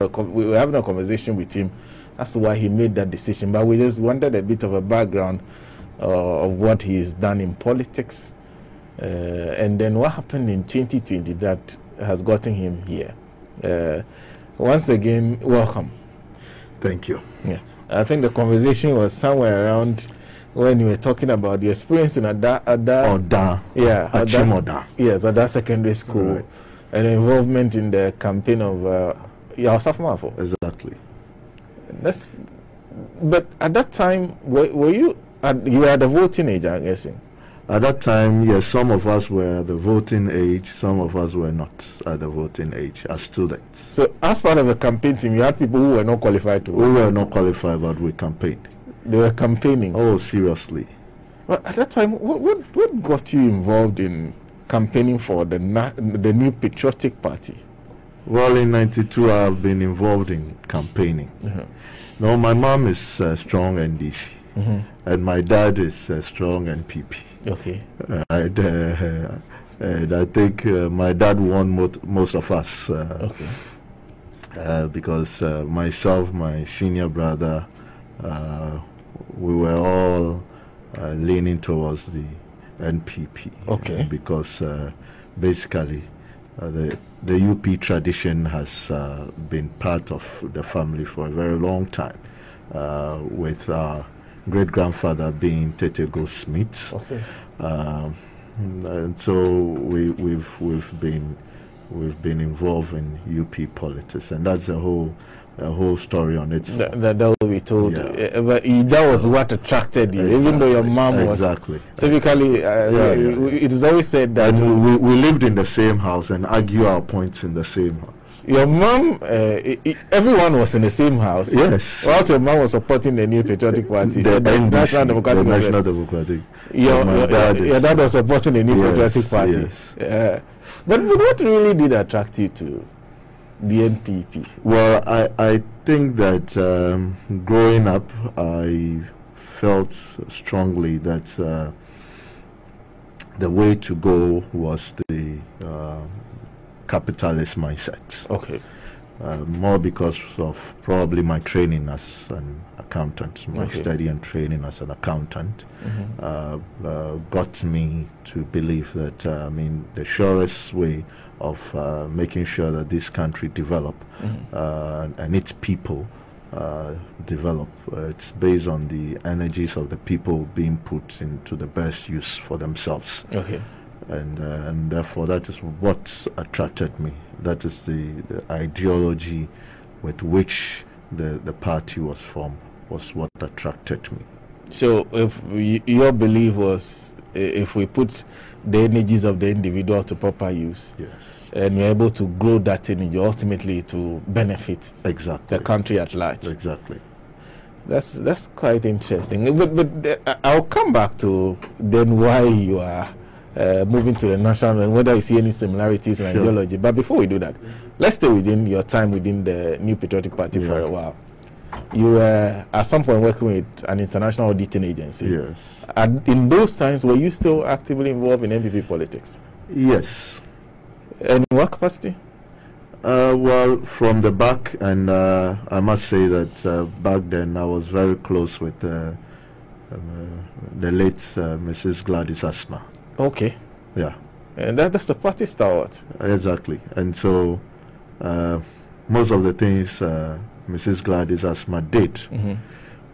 we were having a conversation with him as to why he made that decision, but we just wanted a bit of a background of what he's done in politics, and then what happened in 2020 that has gotten him here. Once again, welcome. Thank you. Yeah, I think the conversation was somewhere around when you were talking about the experience in Oda. Yeah, yes, Oda Secondary School, right. And involvement in the campaign of Safmafo. Exactly. But at that time, were you were at the voting age, I'm guessing? At that time, yes, some of us were at the voting age, some of us were not at the voting age as students. So as part of the campaign team, you had people who were not qualified to vote? We were not qualified, but we campaigned. They were campaigning? Oh, seriously. But at that time, what got you involved in campaigning for the new patriotic party? Well, in '92, I have been involved in campaigning. No, my mom is strong NDC, and my dad is strong NPP. Okay. And I think my dad won most of us. Okay. Because myself, my senior brother, we were all leaning towards the NPP. Okay. Because basically, the UP tradition has been part of the family for a very long time, with our great-grandfather being Tete Goldsmith. Okay. And so we've been involved in UP politics, and that's a whole story on its own. That will be told. Yeah. But that was what attracted you, exactly. Even though your mom was typically. It is always said that we lived in the same house and argue our points in the same house. Your mom, everyone was in the same house. Yes. Whilst your mom was supporting the new patriotic party, the National Democratic. Your dad was supporting the new patriotic party. Yes. But what really did attract you to the NPP? Well, I think that growing up, I felt strongly that the way to go was the capitalist mindset. Okay. More because of probably my training as an accountant, my study and training as an accountant got me to believe that the surest way of making sure that this country develop and its people develop, it's based on the energies of the people being put into the best use for themselves. Okay. And therefore that is what attracted me. That is the ideology with which the party was formed, was what attracted me. So if your belief was, if we put the energies of the individual to proper use, yes, and we're able to grow that energy ultimately to benefit the country at large. Exactly. That's quite interesting. But I'll come back to then why you are moving to the national and whether you see any similarities in ideology. But before we do that, let's stay within your time within the New Patriotic Party for a while. You were at some point working with an international auditing agency. Yes. And in those times, were you still actively involved in NPP politics? Yes. And in what capacity? Well, from the back, and I must say that back then I was very close with the late Mrs. Gladys Asma. Okay. Yeah. And that's the party stalwart. Exactly. And so most of the things Mrs. Gladys Asma did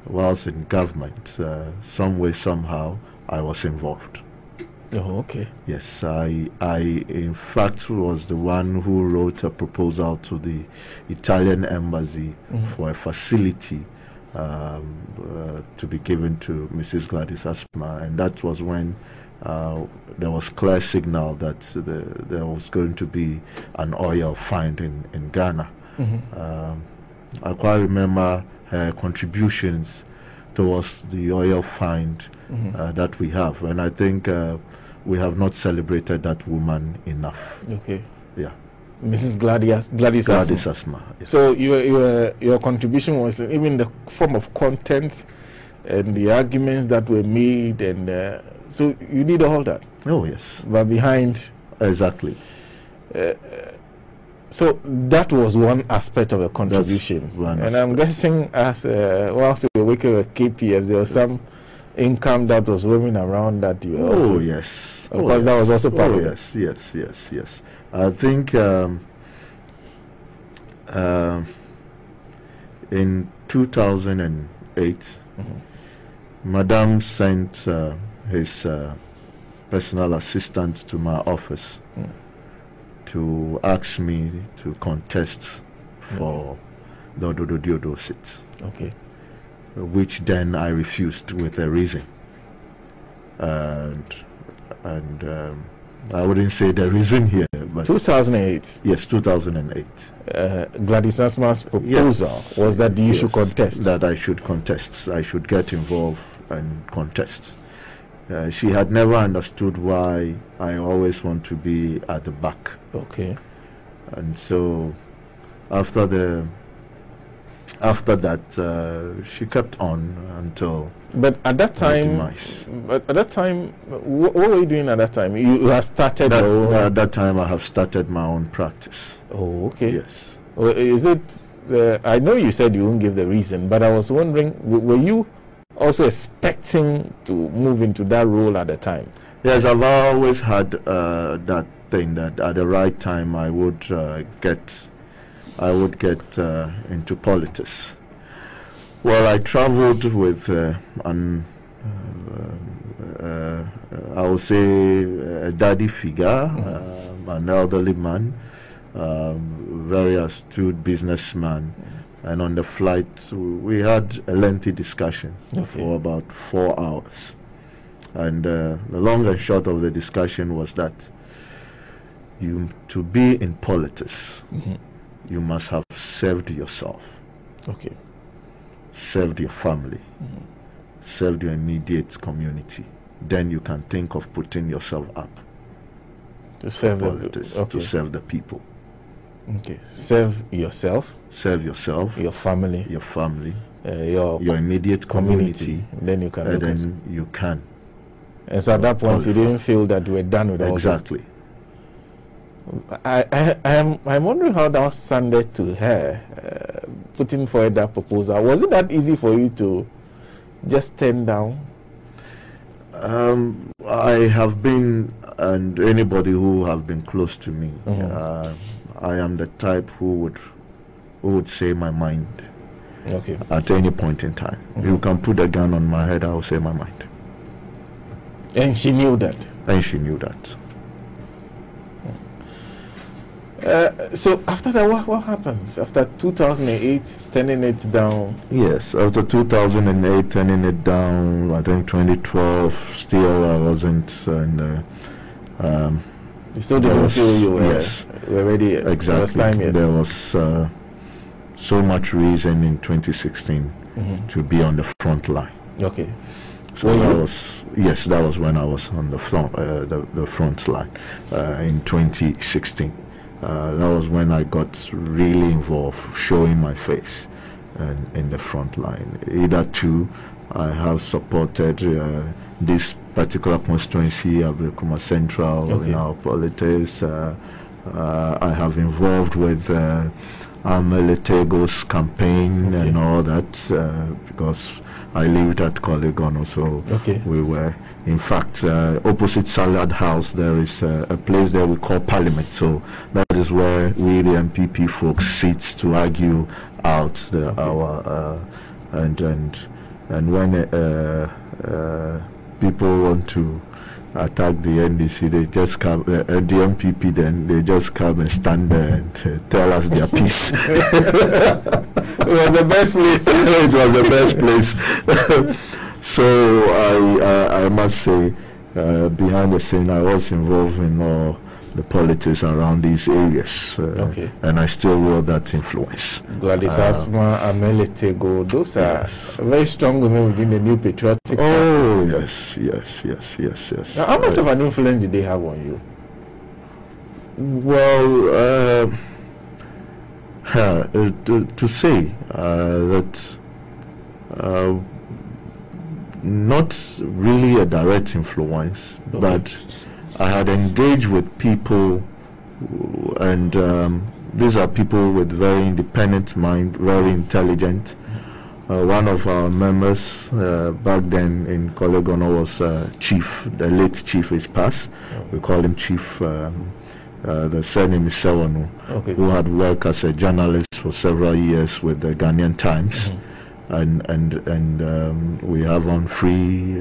whilst in government, some way, somehow, I was involved. Oh, okay. Yes, I in fact was the one who wrote a proposal to the Italian embassy for a facility to be given to Mrs. Gladys Asma, and that was when there was clear signal that there was going to be an oil find in Ghana. I quite remember her contributions towards the oil find that we have, and I think we have not celebrated that woman enough. Okay. Yeah. Mrs. Gladys Asma. Yes. So your contribution was even the form of content and the arguments that were made, and so you did all that. Oh yes. But behind. Exactly. So that was one aspect of a contribution. And I'm guessing as whilst you were working with KPF, there was some income that was roaming around that you also... yes. Because that was also part of it. Yes. I think in 2008, Madame sent his personal assistant to my office to ask me to contest for the Odododiodio seat. Okay. Which then I refused with a reason. And I wouldn't say the reason here, but 2008. Yes, 2008. Gladys Asma's proposal was that you should contest. That I should contest. I should get involved and contest. She had never understood why I always want to be at the back. Okay. And so after that, she kept on until. But at that time, what were you doing at that time? You had started. At that time, I have started my own practice. Oh, okay. Yes. Well, is it? I know you said you won't give the reason, but I was wondering, were you also expecting to move into that role at the time? Yes, I've always had that thing that at the right time I would get into politics. Well, I traveled with I would say a daddy figure, an elderly man, very astute businessman. And on the flight, we had a lengthy discussion for about 4 hours. And the long and short of the discussion was that to be in politics, you must have served yourself. Okay. Served your family. Served your immediate community. Then you can think of putting yourself up to serve politics, to serve the people. Okay. Serve yourself. Serve yourself. Your family. Your family. Your immediate community. Then you can. And then you can. And so at that point, you didn't feel that you were done with all that. Exactly. I'm wondering how that sounded to her, putting forward that proposal. Was it that easy for you to just turn down? I have been, and anybody who have been close to me, I am the type who would say my mind. Okay. At any point in time. You can put a gun on my head, I will say my mind. And she knew that. And she knew that. So after that, what happens? After 2008, turning it down? Yes, after 2008, turning it down, I think 2012, still I wasn't, and you still didn't feel you were, were ready? Exactly. There was so much reason in 2016 to be on the front line. Okay. So that was when I was on the front, the front line in 2016. That was when I got really involved, showing my face in the front line. Either two, I have supported this particular constituency, Abrikuma Central, in our politics. I have involved with Amele Tego's campaign and all that because I lived at Kolegono, so we were, in fact, opposite Salad House, there is a place there we call Parliament, so that is where we, the NPP folks, sit to argue out and when people want to attack the NDC, they just come, the NPP then, they just come and stand there and tell us their piece. It was the best place. It was the best place. So I must say, behind the scene, I was involved in all the politics around these areas, and I still will that influence. Gladys Asma, Amele Tego, those are very strong women within the New Patriotic Party. Oh, yes. Now, how much of an influence did they have on you? Well, to say that not really a direct influence, but I had engaged with people and these are people with very independent mind, very intelligent. One of our members back then in Kolegono was Chief. The late Chief is passed. We call him Chief. The surname is Sewanu, who had worked as a journalist for several years with the Ghanaian Times. And we have on Free,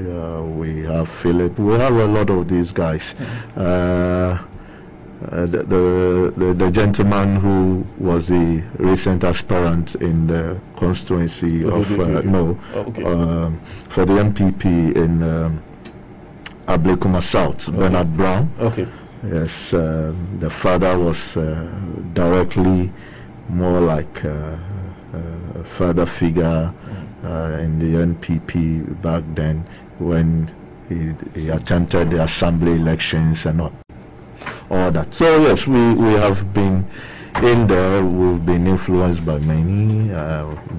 we have Philip, we have a lot of these guys. The gentleman who was the recent aspirant in the constituency of for the NPP in Ablekuma South, Bernard Brown. Yes, the father was directly more like a father figure in the NPP back then when he attempted the assembly elections and all that. So yes, we have been in there. We've been influenced by many.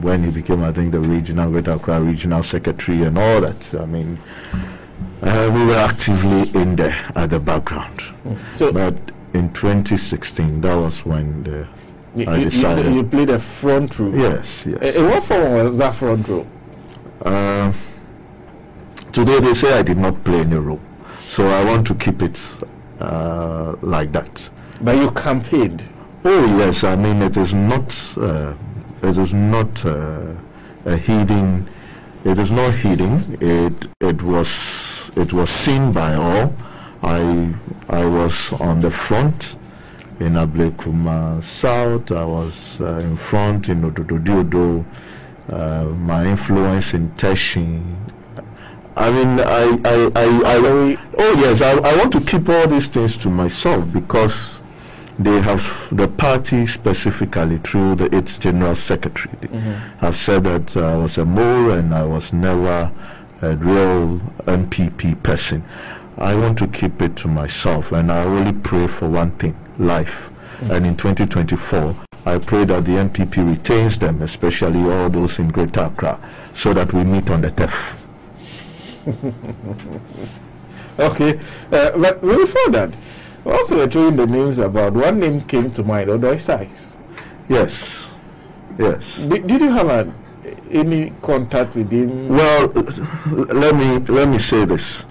When he became, I think, the Greater Accra regional secretary and all that. I mean, we were actively in there at the background. But in 2016, that was when I decided. You played a front row. Yes. In what form was that front row? Today they say I did not play any role, so I want to keep it like that. But you campaigned. Oh yes, I mean it is not a hidden. It is not hidden. It was seen by all. I was on the front in Ablekuma South. I was in front in Odododiodio. My influence in Teshi. I mean, oh yes, I want to keep all these things to myself because they have, the party specifically through its general secretary have said that I was a mole and I was never a real NPP person. I want to keep it to myself, and I only pray for one thing: life. And in 2024, I pray that the NPP retains them, especially all those in Greater Accra, so that we meet on the turf. Okay, but before that, also we're throwing the names about. One name came to mind: Odododiodio. Yes. Did you have any contact with him? Well, let me say this: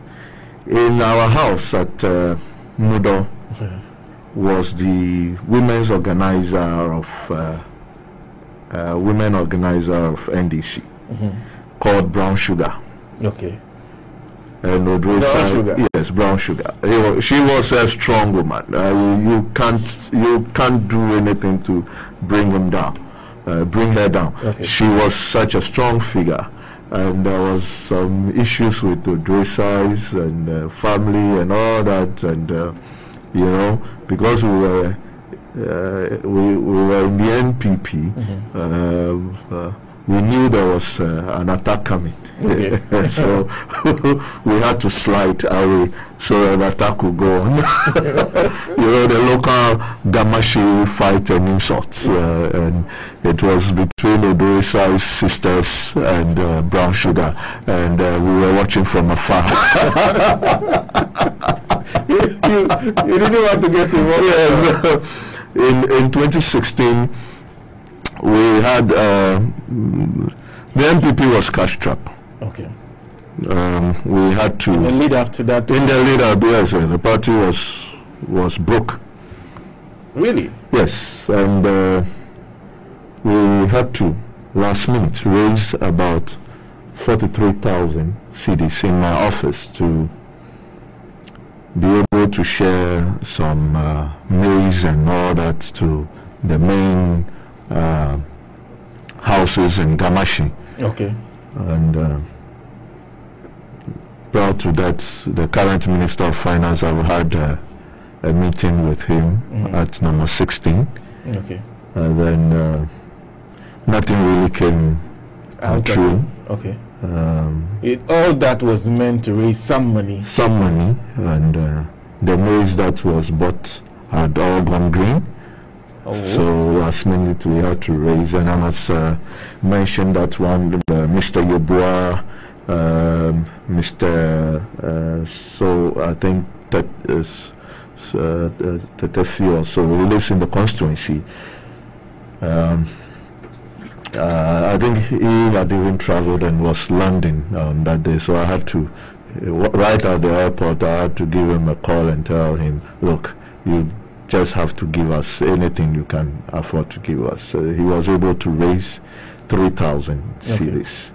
in our house at Mudo was the women's organizer of NDC called Brown Sugar. Okay. And Brown Sugar. Yes, Brown Sugar. She was a strong woman. You can't do anything to bring her down. Okay. She was such a strong figure, and there was some issues with the dressage and family and all that, and you know, because we were in the NPP. We knew there was an attack coming. Okay. So we had to slide away so the attack would go on. You know, the local Gamashi fight and insults. And it was between Odododio's sisters and Brown Sugar. And we were watching from afar. you didn't want to get involved. Yes. In 2016, we had the NPP was cash trap. Okay. We had to. In the lead up to that. In the lead up, yes, the party was broke. Really? Yes, and we had to last minute raise about 43,000 cedis in my office to be able to share some maize and all that to the main houses in Gamashi. Okay. And prior to that, the current Minister of Finance, I've had a meeting with him at number 16. Okay. And then nothing really came true. Okay. All that was meant to raise some money. Some money, and the maize that was bought had all gone green. So last minute we had to raise, and I must mention that one, Mr. Yarboi, so I think that is 30 or so. He lives in the constituency. I think he had even traveled and was landing on that day, so I had to, right at the airport, I had to give him a call and tell him, look, you just have to give us anything you can afford to give us. He was able to raise 3,000 cedis.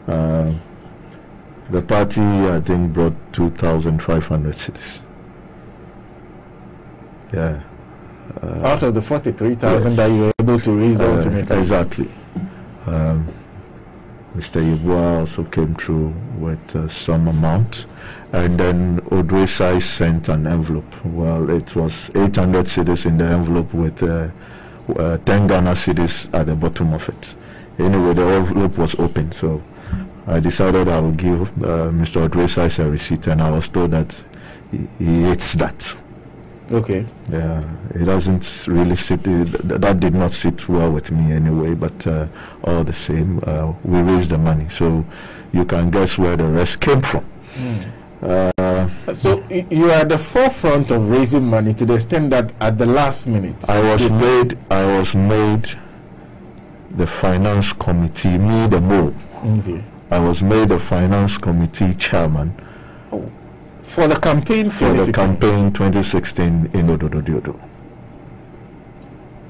The party, I think, brought 2,500 cedis. Yeah. Out of the 43,000 that you were able to raise ultimately. Exactly. Mr. Yarboi also came through with some amount, and then Odododiodio sent an envelope. Well, it was 800 cedis in the envelope with 10 Ghana cedis at the bottom of it. Anyway, the envelope was open, so I decided I would give Mr. Odododiodio a receipt, and I was told that he hates that. Okay. Yeah, it doesn't really sit. That did not sit well with me anyway. But all the same, we raised the money, so you can guess where the rest came from. So you are at the forefront of raising money to the extent that at the last minute I was made the finance committee. Me, the Mo. Okay. I was made the finance committee chairman. Oh. For the campaign 2016 in Odododiodio.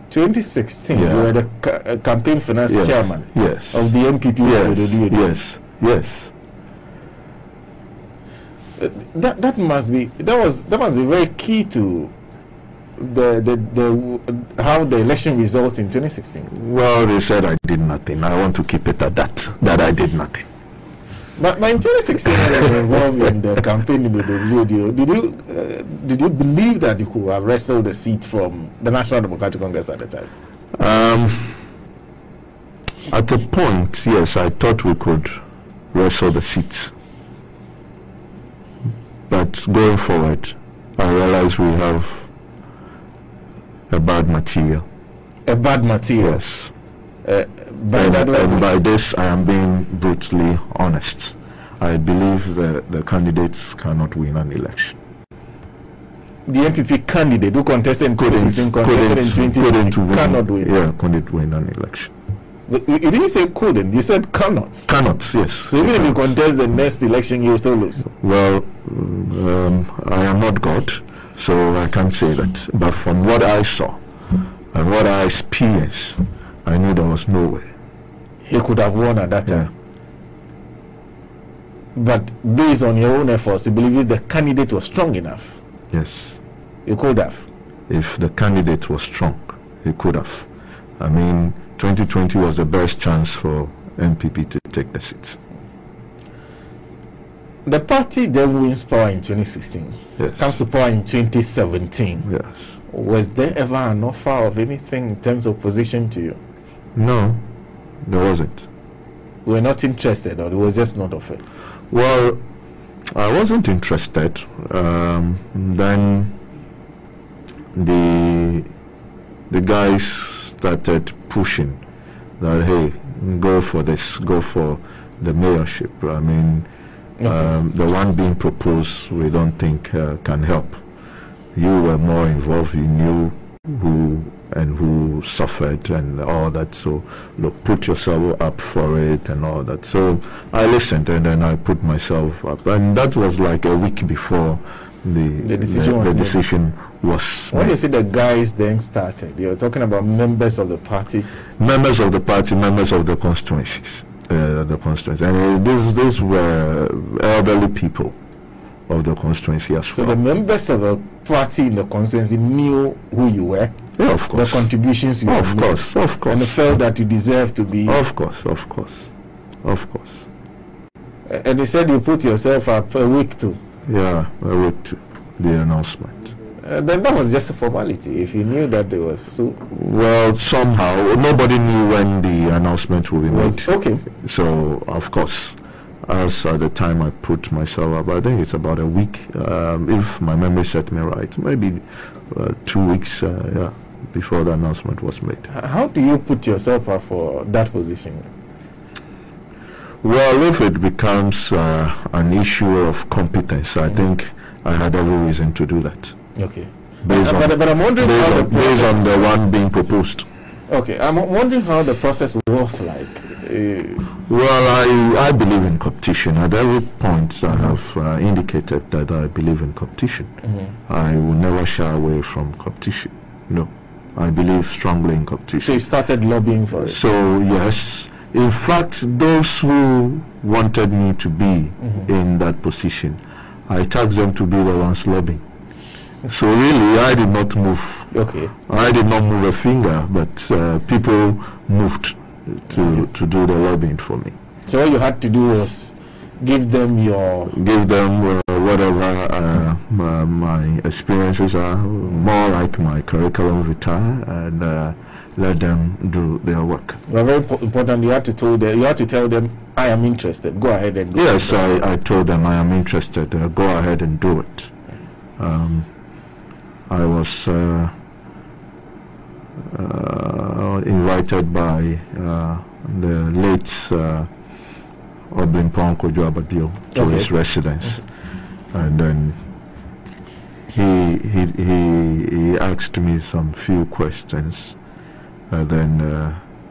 2016, you were the campaign finance chairman of the NPP Odododiodio. Yes. That must be very key to the how the election results in 2016. Well, they said I did nothing. I want to keep it at that I did nothing. But in 2016, you were involved in the campaign in Odododiodio. Did you believe that you could have wrestled the seat from the National Democratic Congress at the time? At the point, yes, I thought we could wrestle the seat. But going forward, I realize we have a bad material. A bad material? Yes. And by this, I am being brutally honest. I believe the candidates cannot win an election. The NPP candidate who contested in 2016 cannot win. Yeah, couldn't win an election. But you didn't say couldn't, you said cannot. Cannot, yes. So even if you contest the next election, you will still lose. Well, I am not God, so I can't say that. But from what I saw and what I experienced, I knew there was no way he could have won at that time. But based on your own efforts, you believe the candidate was strong enough? Yes. You could have? If the candidate was strong, he could have. I mean, 2020 was the best chance for NPP to take the seats. The party then wins power in 2016. Yes. Comes to power in 2017. Yes. Was there ever an offer of anything in terms of position to you? No, there wasn't. You were not interested, or it was just not offered? Well, I wasn't interested. Then the guys started pushing that, hey, go for this, go for the mayorship. I mean, the one being proposed, we don't think can help. You were more involved. You knew who suffered and all that. So, look, put yourself up for it and all that. So I listened, and then I put myself up. And that was like a week before the decision was made. When you say the guys then started, you're talking about members of the party? Members of the party, members of the constituencies. And these were elderly people of the constituency as well. So the members of the party in the constituency knew who you were? Yeah, of course. The contributions you made? Of course. And felt that you deserve to be... Of course. And they said you put yourself up a week too? Yeah, a week to the announcement. Then that was just a formality. If you knew that there was so... Well, somehow, nobody knew when the announcement would be made. Okay. So, of course, as at the time I put myself up, I think it's about a week, if my memory set me right, maybe 2 weeks before the announcement was made. How do you put yourself up for that position? Well, if it becomes an issue of competence, I think I had every reason to do that. Okay. based on, but I'm wondering based on the one being proposed. Okay, I'm wondering how the process was like. Well, I believe in competition. At every point, I have indicated that I believe in competition. I will never shy away from competition. No, I believe strongly in competition. So you started lobbying for it? So, yes. In fact, those who wanted me to be in that position, I tasked them to be the ones lobbying. So really, I did not move. Okay. I did not move a finger, but people moved to do the lobbying for me. So all you had to do was give them whatever my experiences are, more like my curriculum vitae, and let them do their work. Well, very important. You had to tell them, I am interested. Go ahead and do it. Yes, I told them I am interested. Go ahead and do it. I was invited by the late Odododiodio Aspirant to his residence, and then he asked me some few questions, and then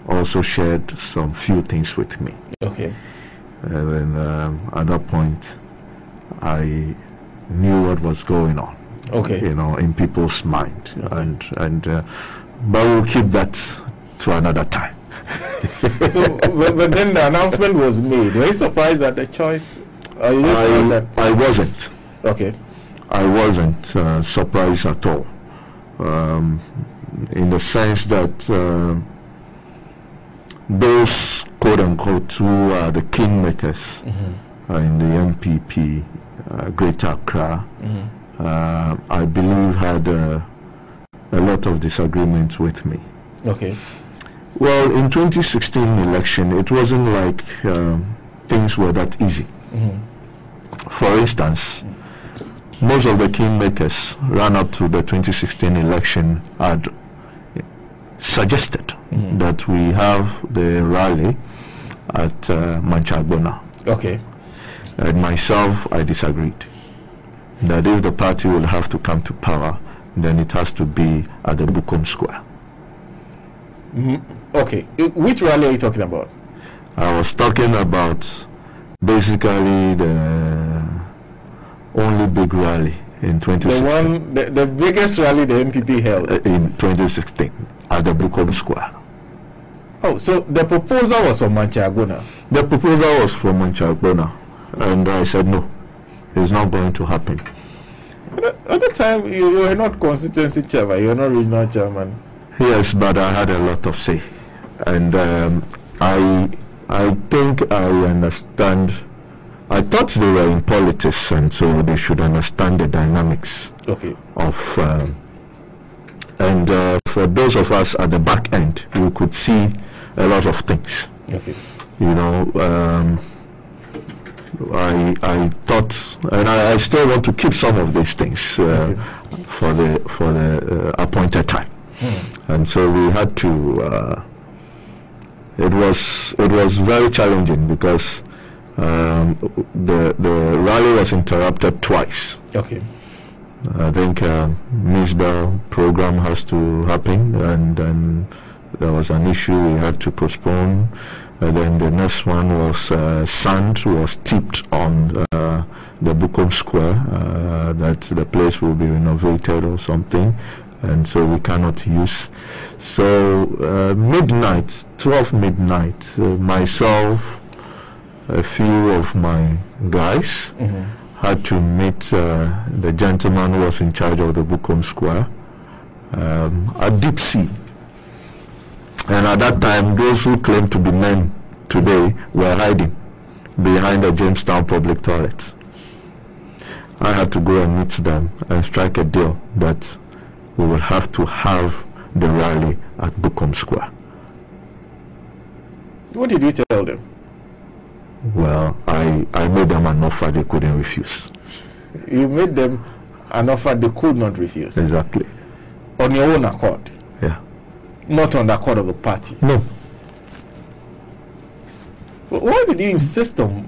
also shared some few things with me. Okay. And then at that point, I knew what was going on. Okay. You know, in people's mind, and but we'll keep that to another time. So, but then the announcement was made. Were you surprised at the choice? Or you just heard that? I wasn't. Okay. I wasn't surprised at all. In the sense that those quote-unquote who are the kingmakers in the NPP, Greater Accra, I believe had a lot of disagreements with me. Okay. Well, in 2016 election, it wasn't like things were that easy. For instance, most of the kingmakers ran up to the 2016 election had suggested that we have the rally at Manchagbona. Okay. And myself, I disagreed. That if the party will have to come to power, then it has to be at the Bukom Square. Okay. Which rally are you talking about? I was talking about basically the only big rally in 2016. The biggest rally the NPP held? In 2016 at the Bukom Square. Oh, so the proposal was for Manchagbona? The proposal was for Manchagbona, and I said no, it's not going to happen. At the time, you were not constituency chairman, you were not regional chairman. Yes, but I had a lot of say, and I think I understand. I thought they were in politics, and so they should understand the dynamics of. And for those of us at the back end, we could see a lot of things. Okay. You know, I thought, and I still want to keep some of these things for the appointed time. And so we had to. It was very challenging because the rally was interrupted twice. Okay. I think Misbah program has to happen, and then there was an issue we had to postpone. And then the next one was sand was tipped on the Bukom Square, that the place will be renovated or something, and so we cannot use. So midnight, 12 midnight, myself, a few of my guys had to meet the gentleman who was in charge of the Bukom Square at deep sea. And at that time, those who claim to be men today were hiding behind the Jamestown public toilets. I had to go and meet them and strike a deal that we would have to have the rally at Bukom Square. What did you tell them? Well, I made them an offer they couldn't refuse. You made them an offer they could not refuse? Exactly. On your own accord? Yeah. Not on the accord of the party? No. Why did you insist on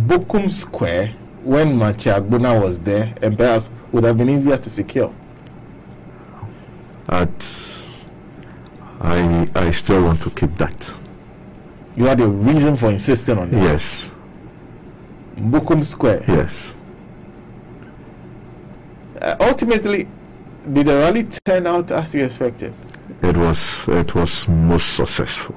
Bukom Square when Machiagbona was there, and perhaps would have been easier to secure? I still want to keep that. You had a reason for insisting on that? Yes. Bukum Square? Yes. Ultimately, did the rally turn out as you expected? It was most successful.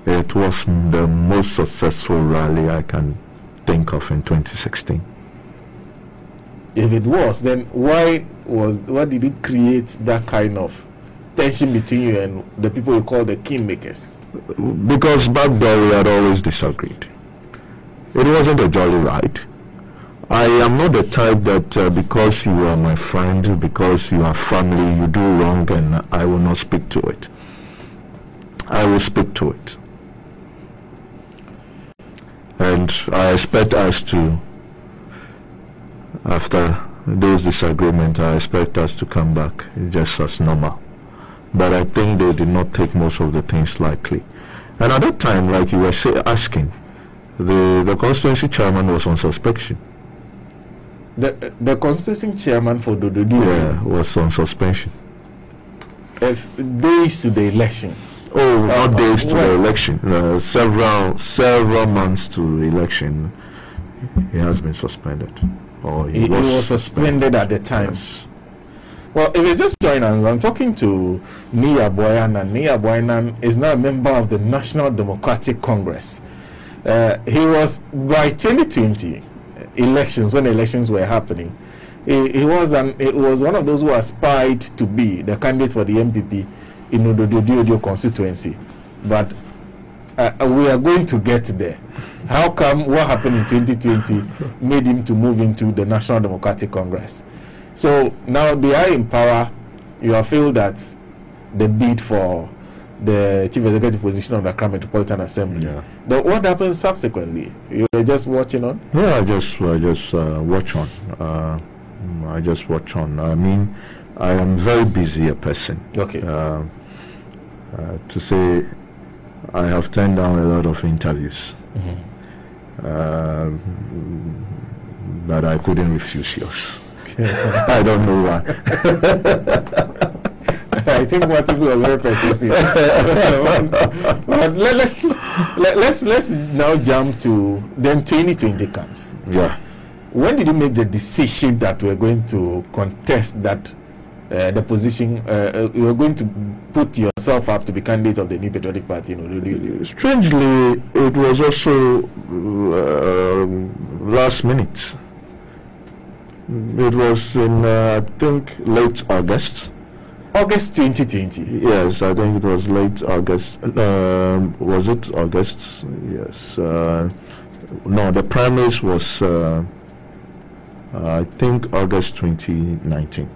It was the most successful rally I can think of in 2016. If it was, then why did it create that kind of tension between you and the people you call the kingmakers? Because back there we had always disagreed. It wasn't a jolly ride. I am not the type that because you are my friend, because you are family, you do wrong and I will not speak to it. I will speak to it. And I expect us to, after those disagreements, I expect us to come back just as normal. But I think they did not take most of the things lightly. And at that time, like you were asking, the constituency chairman was on suspension. The constituency chairman for Odododiodio was on suspension. Days to the election. Oh, not days to the election. Several months to election. He has been suspended. Or he was suspended at the time. Yes. Well, if you just join us, I'm talking to Nii Yarboi Annan. Nii Yarboi Annan is now a member of the National Democratic Congress. He was, by 2020 elections, when elections were happening, he was one of those who aspired to be the candidate for the NPP in Odododiodio constituency. But we are going to get there. How come what happened in 2020 made him to move into the National Democratic Congress? So now they are in power. You have feel that the bid for the chief executive position of the Accra Metropolitan Assembly. Yeah. But what happens subsequently? You were just watching on? Yeah, I just watch on. I just watch on. I mean, I am very busy a person. Okay. To say I have turned down a lot of interviews. But I couldn't refuse yours. I don't know why. I think what is was very persuasive. But let's now jump to then 2020 comes. Yeah. When did you make the decision that we're going to contest that the position? You were going to put yourself up to be candidate of the New Patriotic Party in Odododiodio? Strangely, it was also last minute. It was in I think late August. August 2020. Yes, I think it was late August. Was it August? Yes. No, the primaries was I think August 2019.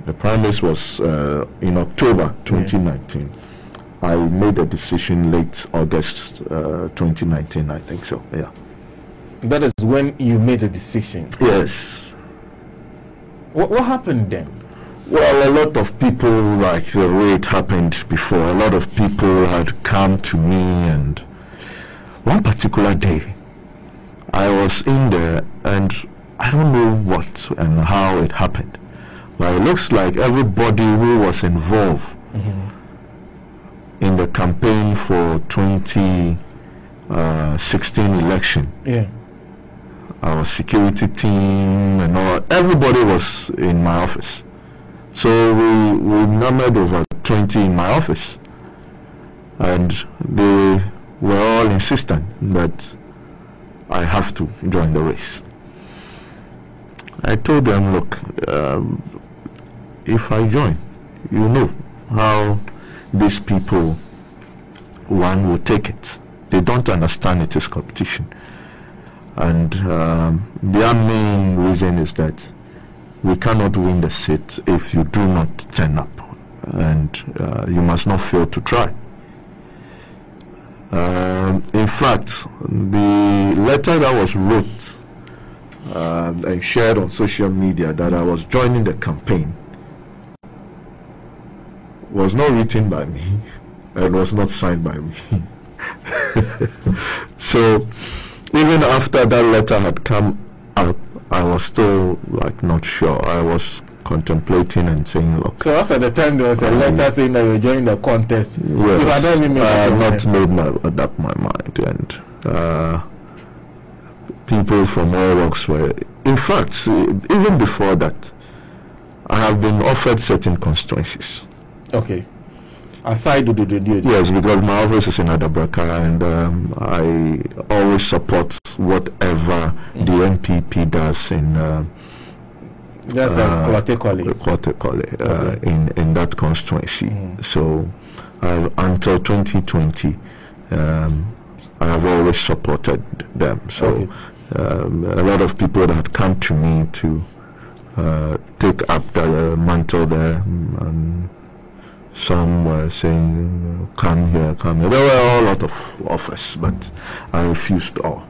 The primaries was in October 2019. I made a decision late August 2019, I think so. Yeah. That is when you made a decision. Yes. What happened then? Well, a lot of people, like the way it happened before, a lot of people had come to me, and one particular day I was in there and I don't know what and how it happened, but it looks like everybody who was involved in the campaign for 2016 election, our security team and all, everybody was in my office. So we numbered over 20 in my office, and they were all insistent that I have to join the race. I told them, look, if I join, you know how these people, one will take it. They don't understand it is competition. And their main reason is that we cannot win the seat if you do not turn up, and you must not fail to try. In fact, the letter that was wrote and shared on social media that I was joining the campaign was not written by me and was not signed by me. So even after that letter had come up, I was still like not sure. I was contemplating and saying, look. So as at the time there was a letter saying that you're joining the contest. Yes, you had not even made up my mind, and people from all walks were. In fact, even before that, I have been offered certain constituencies. Okay. Aside Odododiodio. Yes, because my office is in Adabraka, and I always support whatever the NPP does in that's in that constituency. So until 2020, I have always supported them. So a lot of people that had come to me to take up the mantle there, and some were saying, come here, come here. There were a lot of offers, but I refused all.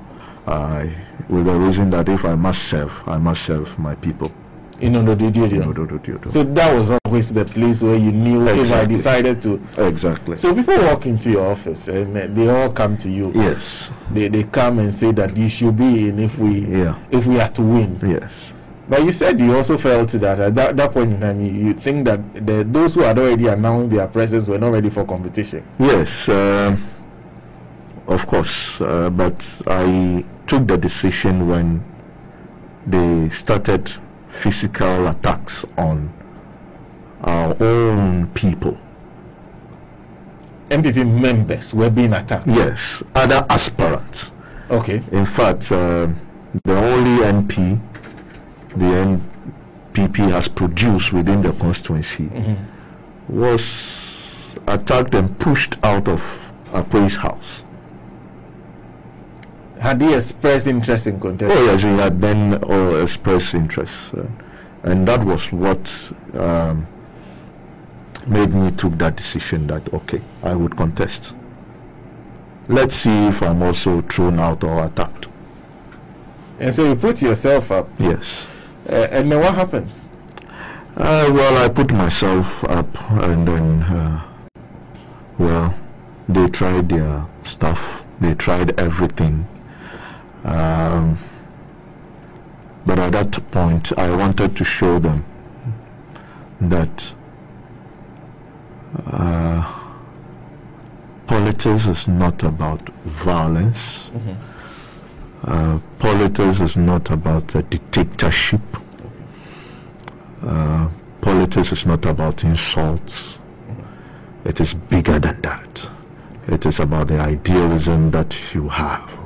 With the reason that if I must serve my people. In Odododiodio. So that was always the place where you knew if I decided to. Exactly. So people walk into your office and they all come to you. Yes. They come and say that you should be in if we are to win. Yes. But you said you also felt that at that point in time, you think that those who had already announced their presence were not ready for competition. Yes, of course. But I took the decision when they started physical attacks on our own people. NPP members were being attacked? Yes, other aspirants. Okay. In fact, the only MP the NPP has produced within the constituency was attacked and pushed out of Akwe's house. Had he expressed interest in contesting? Oh yes, he had then expressed interest, and that was what made me took that decision that okay, I would contest. Let's see if I'm also thrown out or attacked. And so you put yourself up. Yes. And then what happens? Well, I put myself up, and then well, they tried their stuff. They tried everything. But at that point, I wanted to show them that politics is not about violence. Politics is not about a dictatorship. Politics is not about insults. It is bigger than that. It is about the idealism that you have.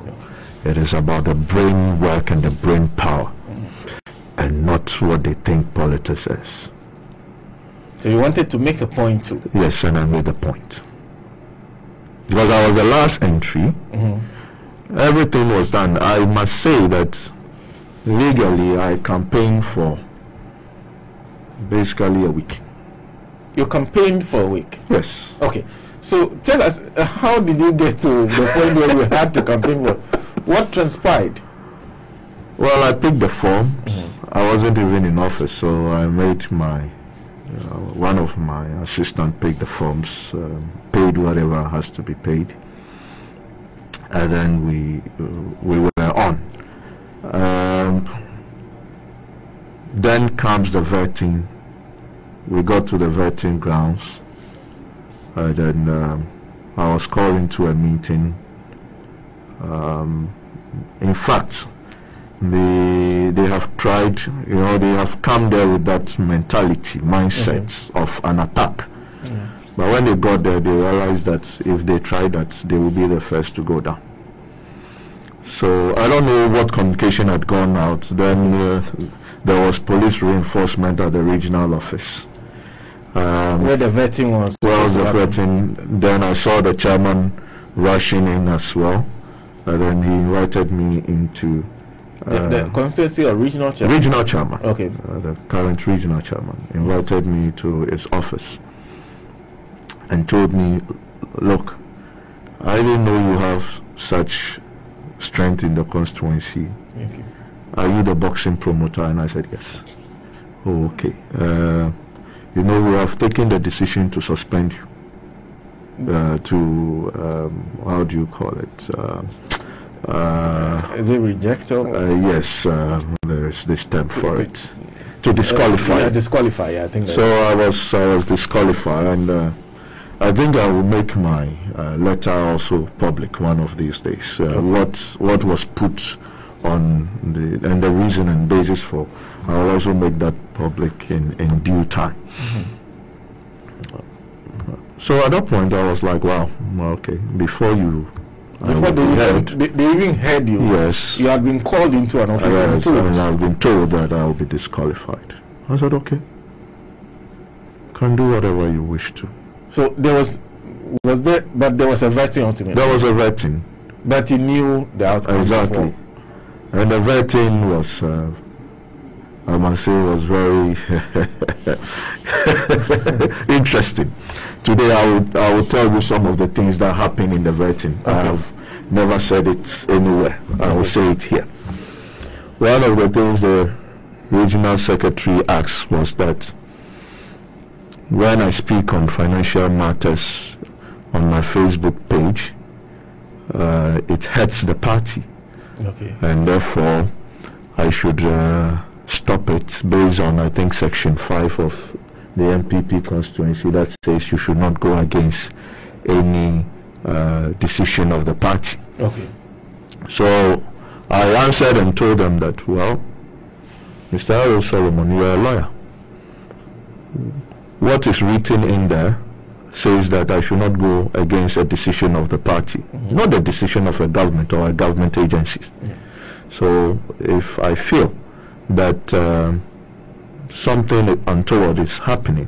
It is about the brain work and the brain power, and not what they think politics is. So you wanted to make a point too? Yes, and I made the point. Because I was the last entry, everything was done. I must say that legally I campaigned for basically a week. You campaigned for a week? Yes. Okay. So tell us, how did you get to the point where you had to campaign for? What transpired? Well, I picked the forms. I wasn't even in office, so I made my one of my assistants pick the forms, paid whatever has to be paid, and then we were on. Then comes the vetting. We got to the vetting grounds, and then I was called into a meeting. In fact, they have tried, they have come there with that mentality, mindset of an attack. But when they got there, they realized that if they try that, they will be the first to go down. So I don't know what communication had gone out. Then there was police reinforcement at the regional office. Where the vetting was? Where was the vetting? Then I saw the chairman rushing in as well. And then he invited me into the constituency or regional chairman? Regional chairman. Okay. The current regional chairman invited me to his office and told me, look, I didn't know you have such strength in the constituency. Okay. Are you the boxing promoter? And I said, yes. Oh, okay. We have taken the decision to suspend you. How do you call it? Is it rejected? Yes, there's this term for it. To disqualify. Yeah, disqualify. Yeah, I think. So I was disqualified, and I think I will make my letter also public one of these days. What was put on the reason and basis for, I will also make that public in due time. So at that point I was like, wow, okay, before they even heard you. Yes. You had been called into an office and I've been told that I will be disqualified. I said, okay, can do whatever you wish to. So there was there was a vetting ultimately. There was a vetting. But you knew the outcome. Exactly. Before. And the vetting was, I must say, was very interesting. Today I will tell you some of the things that happened in the vetting. Okay. I have never said it anywhere. I will say it here. One of the things the regional secretary asked was that when I speak on financial matters on my Facebook page, it hurts the party. Okay. And therefore I should stop it based on, I think, Section 5 of the NPP constituency that says you should not go against any decision of the party. Okay. So I answered and told them that, well, Mr. Arrow Solomon, you are a lawyer. What is written in there says that I should not go against a decision of the party, not a decision of a government or a government agencies. Yeah. So if I feel that something untoward is happening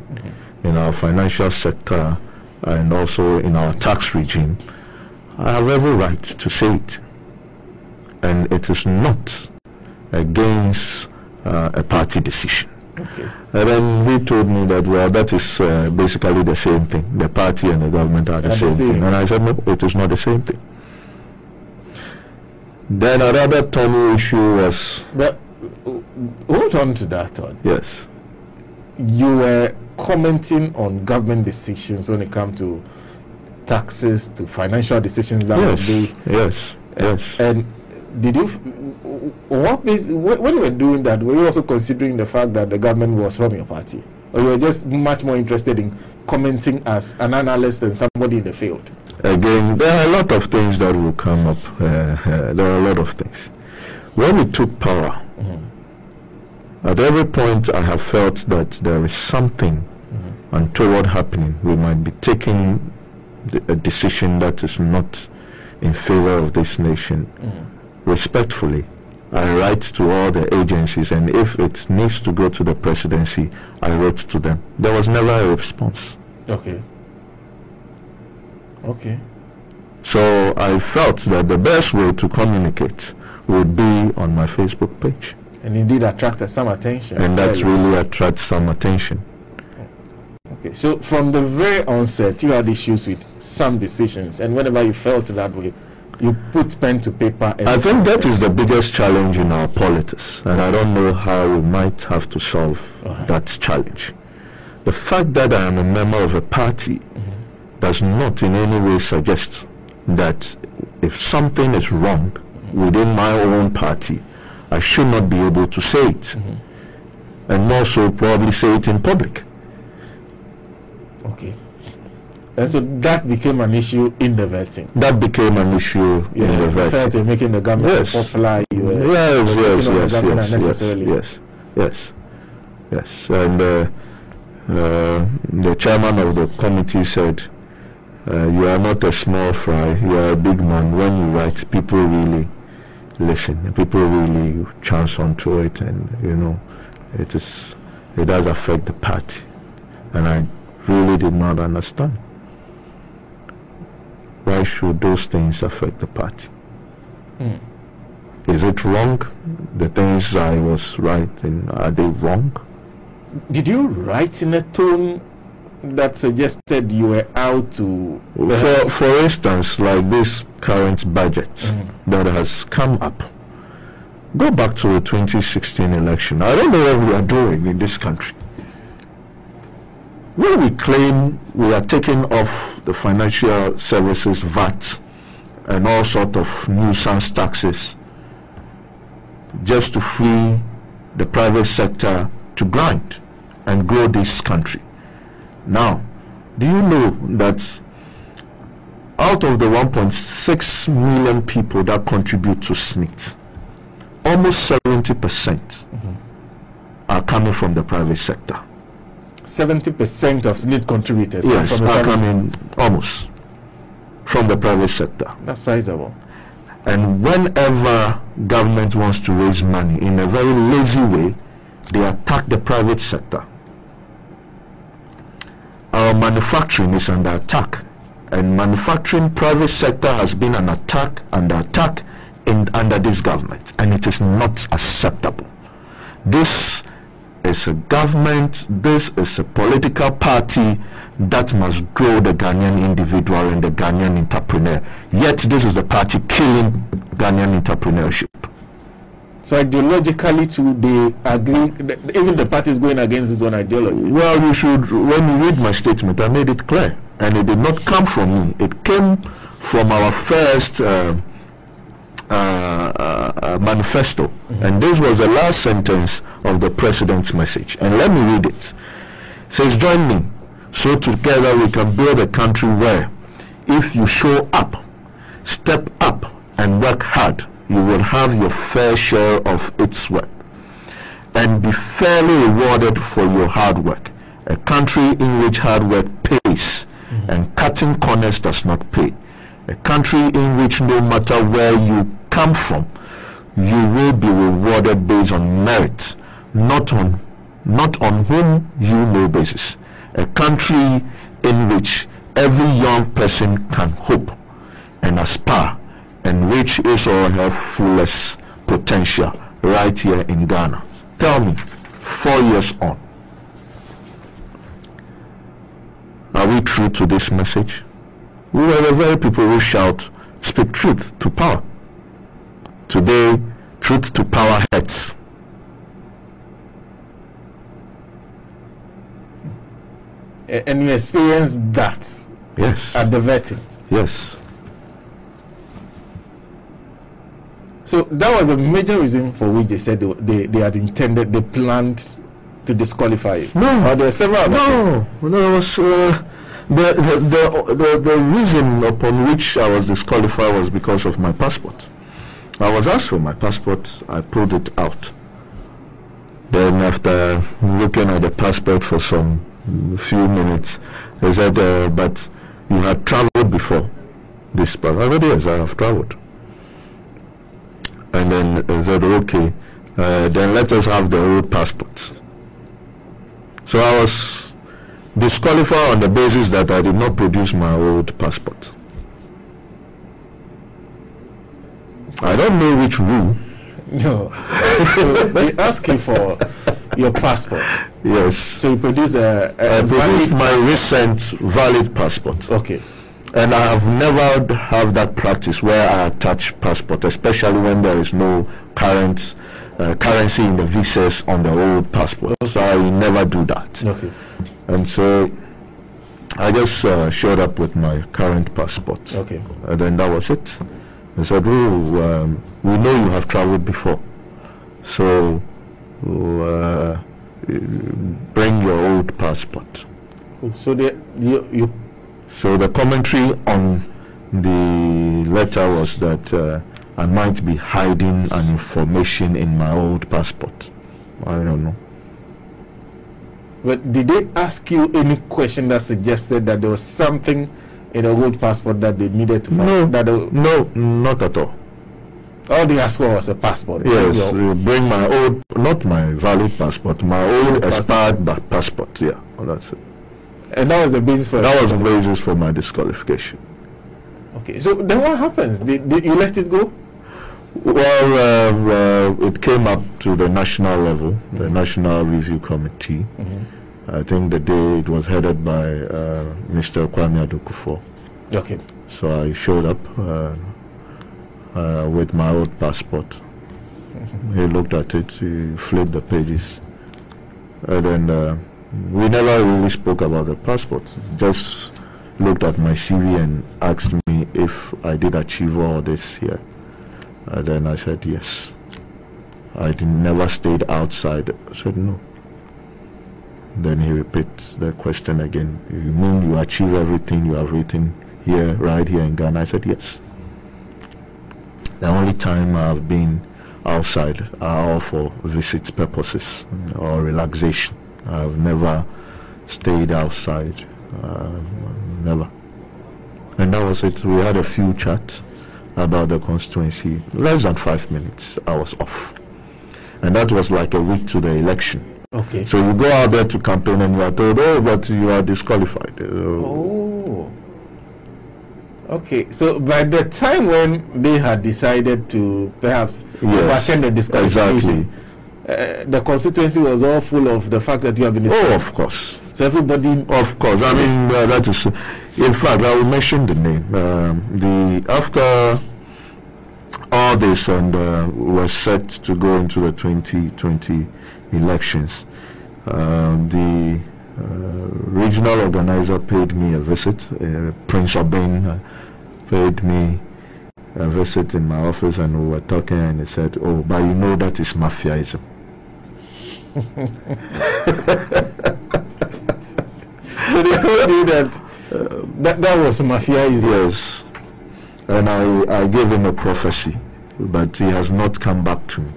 in our financial sector and also in our tax regime, I have every right to say it. And it is not against a party decision. Okay. And then he told me that, well, that is basically the same thing. The party and the government are the same thing. And I said, no, it is not the same thing. Then another thorny issue was... But hold on to that thought. Yes. You were commenting on government decisions when it comes to taxes, to financial decisions that yes. would be... Yes, yes. And did you... when you were doing that, were you also considering the fact that the government was from your party? Or you were just much more interested in commenting as an analyst than somebody in the field? Again, there are a lot of things that will come up. There are a lot of things. When we took power, at every point I have felt that there is something untoward happening. We might be taking a decision that is not in favor of this nation. Respectfully, I write to all the agencies, and if it needs to go to the presidency, I wrote to them. There was never a response. Okay. Okay. So I felt that the best way to communicate would be on my Facebook page. And indeed attracted some attention. And that really attracts some attention. Okay, so from the very onset, you had issues with some decisions, and whenever you felt that way, you put pen to paper. I think that is the biggest challenge in our politics, and I don't know how we might have to solve that challenge. The fact that I am a member of a party does not in any way suggest that if something is wrong within my own party, I should not be able to say it, and more so probably say it in public. Okay. And so that became an issue in the vetting. That became an issue in the vetting. Making the government popular. Yes. And the chairman of the committee said, you are not a small fry, you are a big man. When you write, people really listen. People really chance onto it, and it does affect the party. And I really did not understand. Why should those things affect the party? Is it wrong? The things I was writing, are they wrong? Did you write in a tone that suggested you were out to... For instance, like this current budget that has come up. Go back to the 2016 election. I don't know what we are doing in this country. When we claim we are taking off the financial services VAT and all sort of nuisance taxes just to free the private sector to grind and grow this country. Now, do you know that out of the 1.6 million people that contribute to SNIT, almost 70% are coming from the private sector? 70% of SNIT contributors, yes, are coming almost from the private sector. That's sizable. And whenever government wants to raise money in a very lazy way, they attack the private sector. Our manufacturing is under attack, and manufacturing private sector has been under attack under this government, and it is not acceptable. This is a government, this is a political party that must grow the Ghanaian individual and the Ghanaian entrepreneur. Yet this is the party killing Ghanaian entrepreneurship. So ideologically too, they agree, even the party is going against its own ideology. Well, you should, when you read my statement, I made it clear, and it did not come from me. It came from our first manifesto, and this was the last sentence of the president's message, and let me read it. It says, join me so together we can build a country where if you show up, step up and work hard, you will have your fair share of its work and be fairly rewarded for your hard work. A country in which hard work pays and cutting corners does not pay. A country in which no matter where you come from, you will be rewarded based on merit, not on whom you know basis. A country in which every young person can hope and aspire and reach his or her fullest potential right here in Ghana. Tell me, 4 years on, are we true to this message? We were the very people who shout, speak truth to power. Today, truth to power hurts. And you experienced that? Yes. At the vetting? Yes. So that was a major reason for which they said they had intended, they planned to disqualify you. No. Or there were several other things? No, it was the reason upon which I was disqualified was because of my passport. I was asked for my passport, I pulled it out. Then after looking at the passport for some few minutes, they said, but you had traveled before this passport. I said, yes, I have traveled. And then they said, okay, then let us have the old passport. So I was disqualified on the basis that I did not produce my old passport. I don't know which rule. No. So they ask you for your passport. Yes. So you produce I produced my recent valid passport. Okay. And I have never had that practice where I attach passport, especially when there is no current currency in the visas on the old passport. Okay. So I never do that. Okay. And so I just showed up with my current passport. Okay. And then that was it. I said, oh, we know you have traveled before, so bring your old passport. So So the commentary on the letter was that I might be hiding an information in my old passport. I don't know. But did they ask you any question that suggested that there was something in a old passport that they needed to find? No, not at all. All they asked for was a passport. Yes, bring my old, not my valid passport, my old expired passport. Yeah, well, that's it. And that was the basis for that was the basis for my disqualification. Okay, so then what happens? Did you let it go? Well, it came up to the national level, the National Review Committee. I think the day it was headed by Mr. Kwame Adokufo. Okay. So I showed up with my old passport. He looked at it, he flipped the pages, and then we never really spoke about the passport. Just looked at my CV and asked me if I did achieve all this here. Then I said yes. I never stayed outside. I said no. Then he repeats the question again. You mean you achieve everything you have written here, right here in Ghana? I said yes. The only time I've been outside are all for visit purposes or relaxation. I've never stayed outside. Never. And that was it. We had a few chats about the constituency. Less than 5 minutes, I was off. And that was like a week to the election. Okay. So you go out there to campaign and you are told, oh, but you are disqualified. Oh. Okay. So by the time when they had decided to perhaps attend the disqualification, the constituency was all full of the fact that you have been disqualified. Oh, of course. So everybody... Of course. I mean, that is... In fact, I will mention the name. After all this and was set to go into the 2020 elections, the regional organizer paid me a visit. Prince Obin paid me a visit in my office, and we were talking, and he said, oh, but you know that is mafiaism. So they told you that that was mafiaism? Yes. And I gave him a prophecy, but he has not come back to me.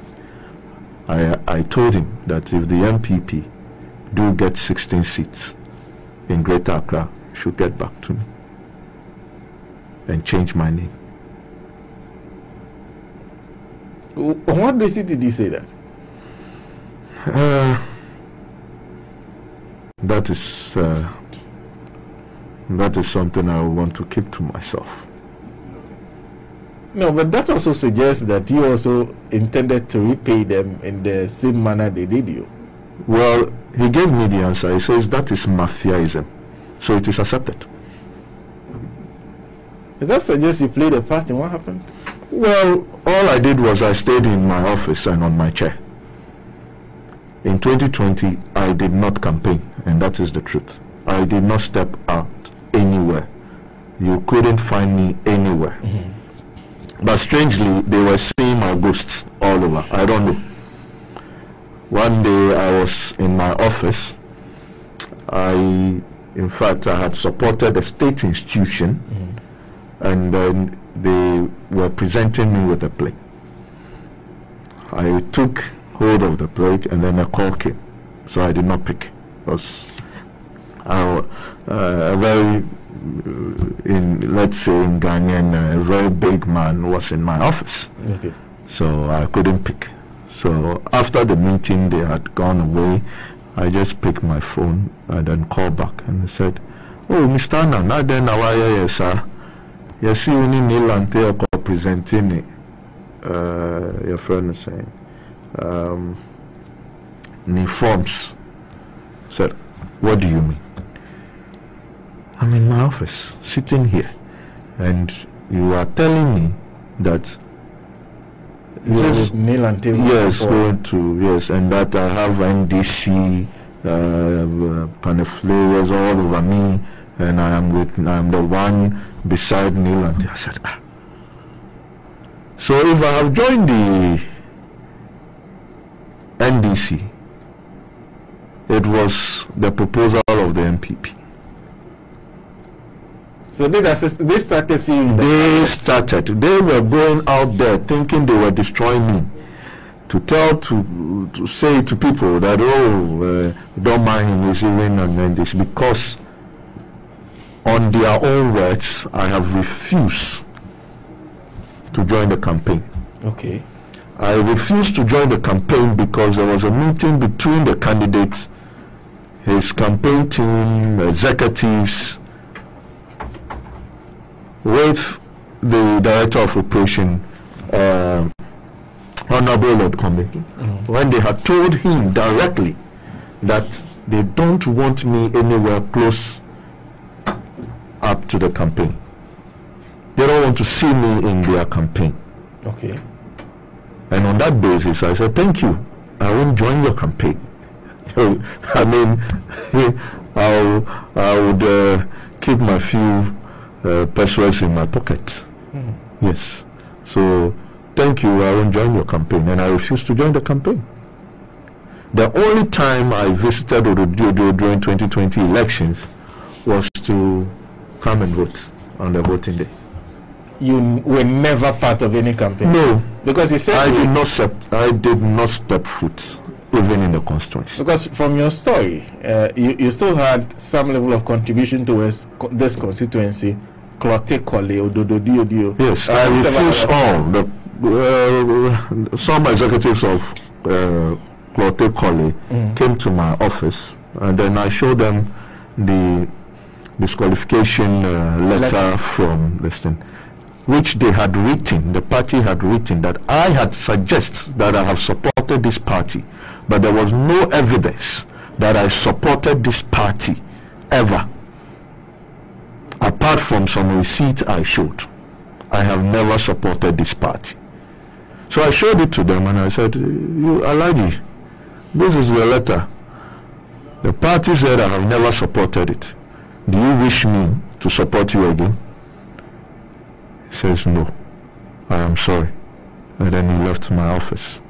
I told him that if the NPP do get 16 seats in Greater Accra, he should get back to me and change my name. On what basis did you say that? That is something I want to keep to myself. No, but that also suggests that you also intended to repay them in the same manner they did you. Well, he gave me the answer. He says that is mafiaism. So it is accepted. Does that suggest you played a part in what happened? Well, all I did was I stayed in my office and on my chair. In 2020, I did not campaign, and that is the truth. I did not step out anywhere. You couldn't find me anywhere. Mm-hmm. But strangely, they were seeing my ghosts all over. I don't know. One day I was in my office. In fact, I had supported a state institution, and then they were presenting me with a plate. I took hold of the plate, and then a call came. So I did not pick. Because a very, let's say in Ghanaian, a very big man was in my office. Okay. So I couldn't pick. So after the meeting, they had gone away. I just picked my phone and then called back, and they said, "Oh, Mr. Annan, I then yes, sir. Yes, you need Nii Yarboi presenting it." Your friend is saying, Nii forms. Said, "What do you mean?" "I'm in my office, sitting here, and you are telling me that." Yes, going to, yes, and that I have NDC paniflares all over me, and I'm the one beside Nii Yarboi. I said, ah. So if I have joined the NDC, it was the proposal of the NPP. So they started seeing that. They were going out there thinking they were destroying me. To say to people that, don't mind him, he's even on this, because on their own words, I have refused to join the campaign. Okay. I refused to join the campaign because there was a meeting between the candidates, his campaign team, executives, with the director of operation, Honorable Lord Kombe, when they had told him directly that they don't want me anywhere close up to the campaign. They don't want to see me in their campaign. Okay. And on that basis, I said, thank you. I won't join your campaign. I mean, I would keep my few pesos in my pocket. Yes. So, thank you, I won't join your campaign. And I refused to join the campaign. The only time I visited Odododiodio during 2020 elections was to come and vote on the voting day. You were never part of any campaign? No. Because you said... I did not step foot even in the constituency. Because from your story, you still had some level of contribution towards this constituency, Clote Kole, Odododiodio. Yes, I refuse all. Some executives of Clote Kole came to my office, and then I showed them the disqualification letter from this thing, which they had written, the party had written, that I had suggested that I have supported this party, but there was no evidence that I supported this party ever. Apart from some receipt I showed, I have never supported this party. So I showed it to them and I said, you Alaji, this is the letter. The party said I have never supported it. Do you wish me to support you again? He says, no, I am sorry. And then he left my office.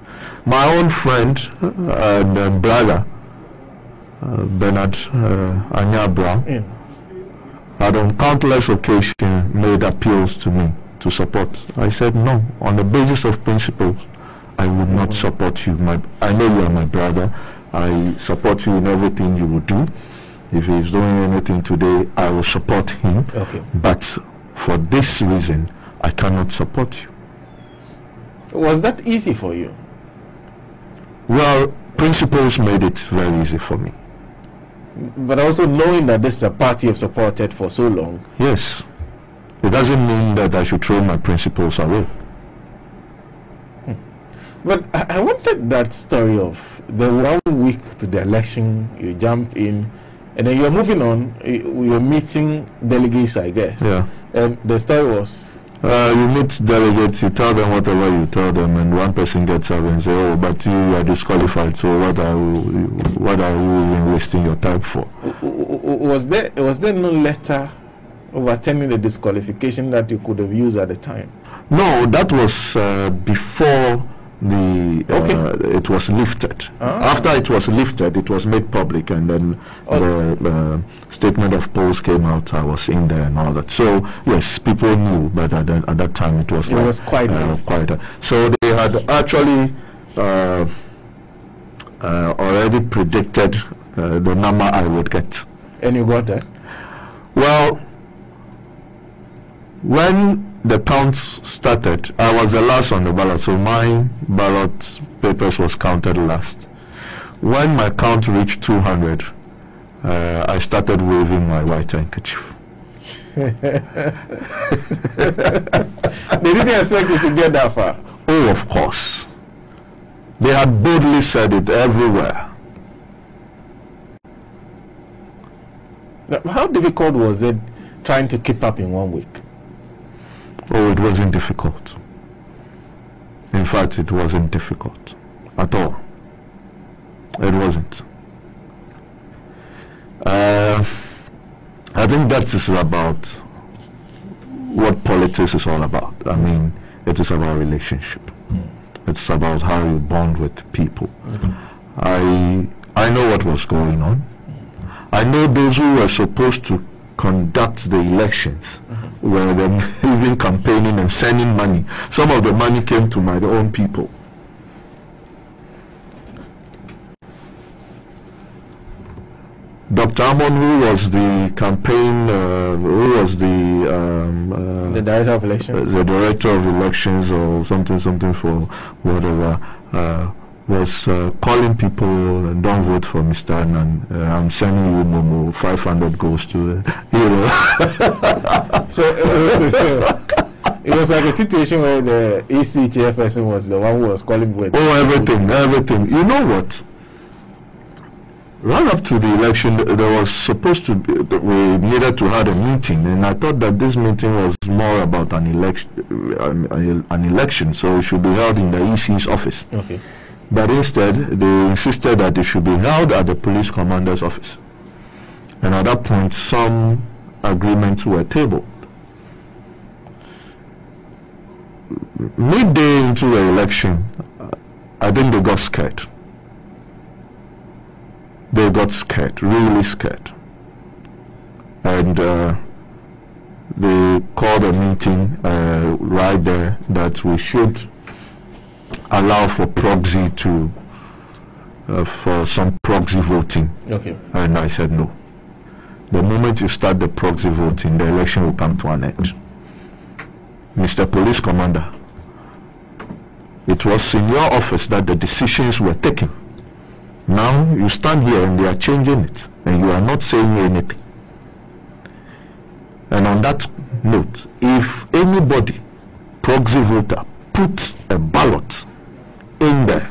My own friend and brother, Bernard Anyabra, had on countless occasions made appeals to me to support. I said no. On the basis of principles, I would not support you. I know you are my brother. I support you in everything you will do. If he is doing anything today, I will support him. Okay. But for this reason, I cannot support you. Was that easy for you? Well, principles made it very easy for me. But also knowing that this is a party you've supported for so long. Yes. It doesn't mean that I should throw my principles away. But I wanted that story of the 1 week to the election, you jump in, and then you're moving on, you're meeting delegates, I guess. Yeah. And the story was... you meet delegates, you tell them whatever you tell them, and one person gets up and say, oh, but you are disqualified, so what are you even wasting your time for? Was there no letter overturning the disqualification that you could have used at the time? No, that was before it was lifted. After it was lifted, it was made public, and then the statement of polls came out. I was in there and all that. So yes, people knew, but at that time it was quite so they had actually already predicted the number I would get. And you got that? Well, when the counts started, I was the last on the ballot, so my ballot papers was counted last. When my count reached 200, I started waving my white handkerchief. They didn't expect you to get that far. Oh, of course. They had boldly said it everywhere. Now, how difficult was it trying to keep up in 1 week? Oh, it wasn't difficult. In fact, it wasn't difficult at all. It wasn't. I think that is about what politics is all about. I mean, it is about relationship. It's about how you bond with people. I know what was going on. I know those who were supposed to conduct the elections were then even campaigning and sending money. Some of the money came to my own people. Dr. Amon, who was the campaign, the director of elections, the director of elections or something for whatever, was calling people, don't vote for Mr. Annan. I'm sending you Momo, 500 goes to, So it was like a situation where the EC chairperson was the one who was calling with. Oh, everything. You know what? Right up to the election, there was supposed to be, we needed to have a meeting, and I thought that this meeting was more about an election, so it should be held in the EC's office. Okay. But instead, they insisted that it should be held at the police commander's office. And at that point, some agreements were tabled. Midday into the election, I think they got scared. They got scared, really scared. And they called a meeting right there that we should allow for proxy to for some proxy voting. Okay. And I said no. The moment you start the proxy voting, the election will come to an end. Mr. Police Commander, it was in your office that the decisions were taken. Now you stand here and they are changing it, and you are not saying anything. And on that note, if anybody, proxy voter, puts a ballot in there,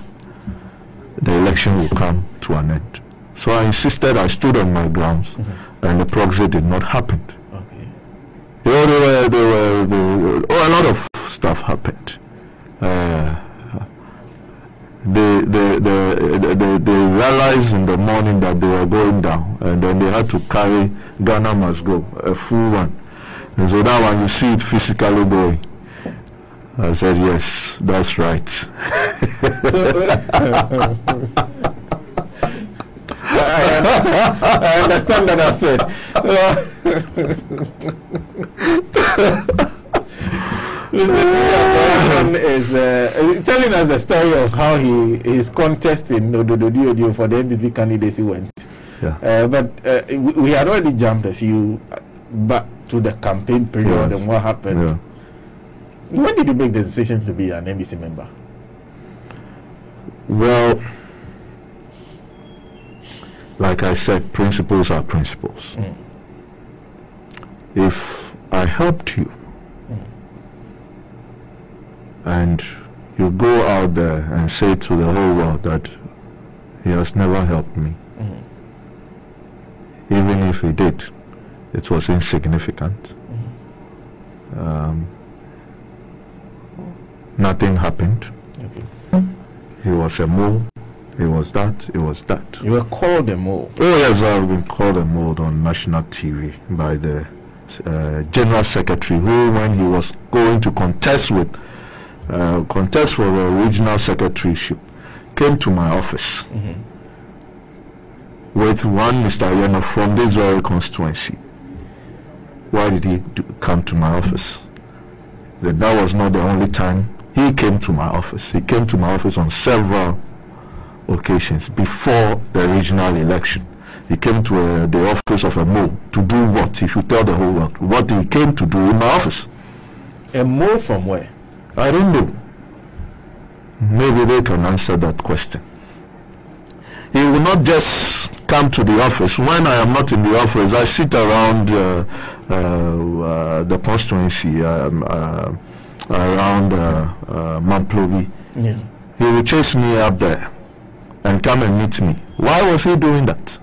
the election will come to an end. So I insisted, I stood on my grounds, and the proxy did not happen. Okay. A lot of stuff happened. They realized in the morning that they were going down, and then they had to carry Ghana Must Go, a full one. And so that one, you see it physically going. I said, yes, that's right. I understand that I said. Mr. is telling us the story of how his contest in Odododiodio for the NPP candidacy went. Yeah. But we had already jumped a few back to the campaign period and what happened. Yeah. When did you make the decision to be an NDC member? Well, like I said, principles are principles. If I helped you, and you go out there and say to the whole world that he has never helped me, even if he did, it was insignificant. Nothing happened. Okay. He was a mole. It was that. It was that. You were called a mole. Oh yes, I've been called a mole on national TV by the General Secretary, who, when he was going to contest for the regional secretaryship, came to my office with one Mr. Yeno from this very constituency. Why did he come to my office? That was not the only time he came to my office. He came to my office on several occasions before the regional election. He came to the office of a mole to do what? He should tell the whole world what he came to do in my office. A mole from where? I don't know. Maybe they can answer that question. He will not just come to the office. When I am not in the office, I sit around the constituency, around Mamplobi. Yeah. He will chase me up there and come and meet me. Why was he doing that?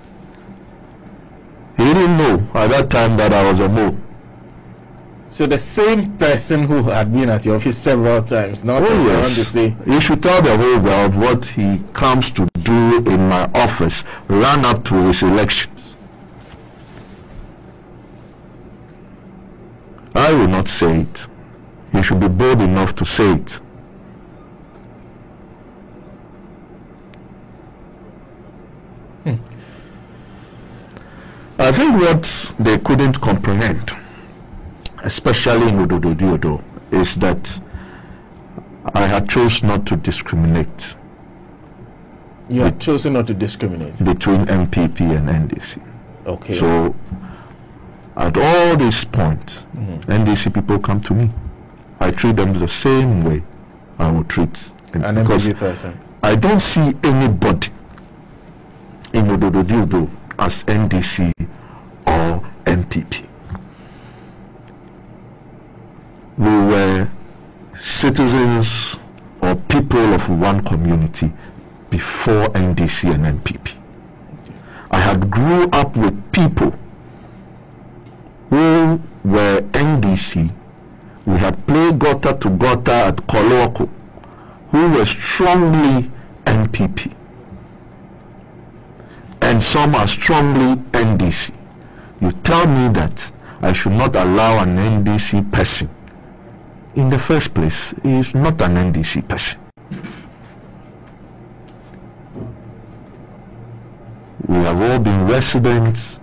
He didn't know at that time that I was a mole. So the same person who had been at your office several times, now want to say, he should tell the whole world what he comes to do in my office, run up to his elections. I will not say it. He should be bold enough to say it. I think what they couldn't comprehend, especially in Odododiodio, is that I had chosen not to discriminate. You had chosen not to discriminate between MPP and NDC. Okay. So at all this point, NDC people come to me. I treat them the same way I would treat an MPP person. I don't see anybody in Odododiodio as NDC or MPP. We were citizens or people of one community before NDC and MPP. I had grew up with people who were NDC. We had played gutter to gutter at Koloko, who were strongly NPP. And some are strongly NDC. You tell me that I should not allow an NDC person. In the first place, he is not an NDC person. We have all been residents,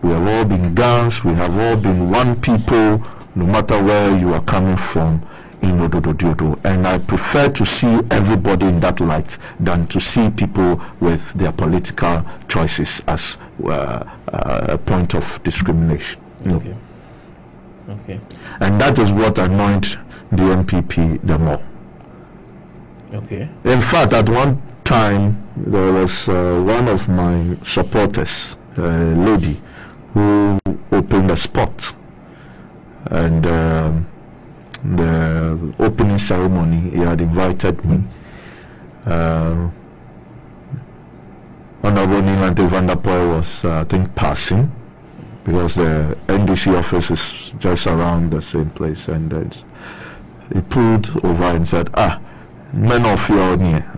we have all been Gans, we have all been one people, no matter where you are coming from in Odododiodio. And I prefer to see everybody in that light than to see people with their political choices as a point of discrimination. Okay. Okay. And that is what annoyed the NPP the more. Okay. In fact, at one time, there was one of my supporters, a lady, who opened a spot. And the opening ceremony, he had invited me. Honorable Nii Yarboi was, I think, passing, because the NDC office is just around the same place. And he pulled over and said, men of your near.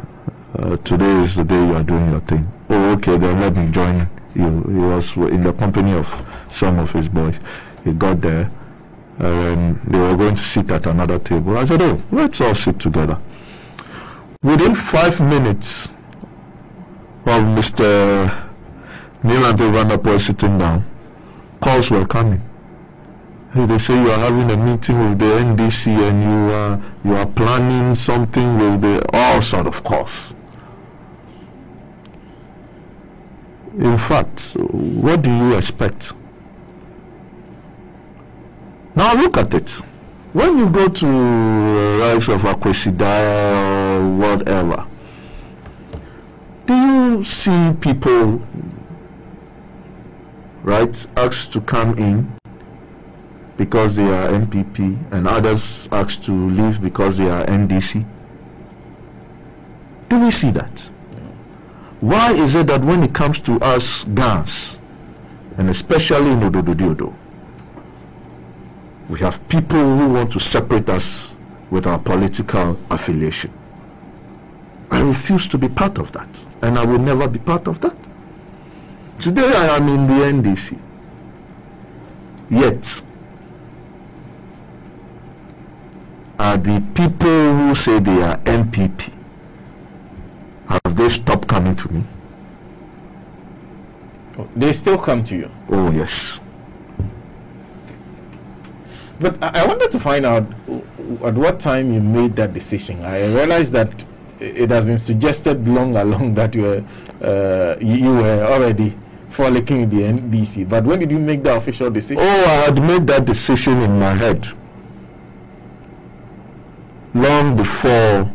Today is the day you are doing your thing. Oh, okay, then let me join you. He was in the company of some of his boys. He got there, and they were going to sit at another table. I said, oh, let's all sit together. Within 5 minutes of Mr. Nii Yarboi sitting down, calls were coming. They say you are having a meeting with the NDC and you are planning something with the all sort of calls. In fact, what do you expect? Now look at it. When you go to likes of Akwesidaya or whatever, do you see people, right, asked to come in because they are NPP, and others asked to leave because they are NDC? Do we see that? Why is it that when it comes to us Gans, and especially in Odododiodio, we have people who want to separate us with our political affiliation? I refuse to be part of that, and I will never be part of that. Today I am in the NDC, yet are the people who say they are NPP, have they stopped coming to me? They still come to you? Oh, yes. But I wanted to find out at what time you made that decision. I realized that it has been suggested long along that you were already frolicking with the NDC. But when did you make the official decision? Oh, I had made that decision in my head long before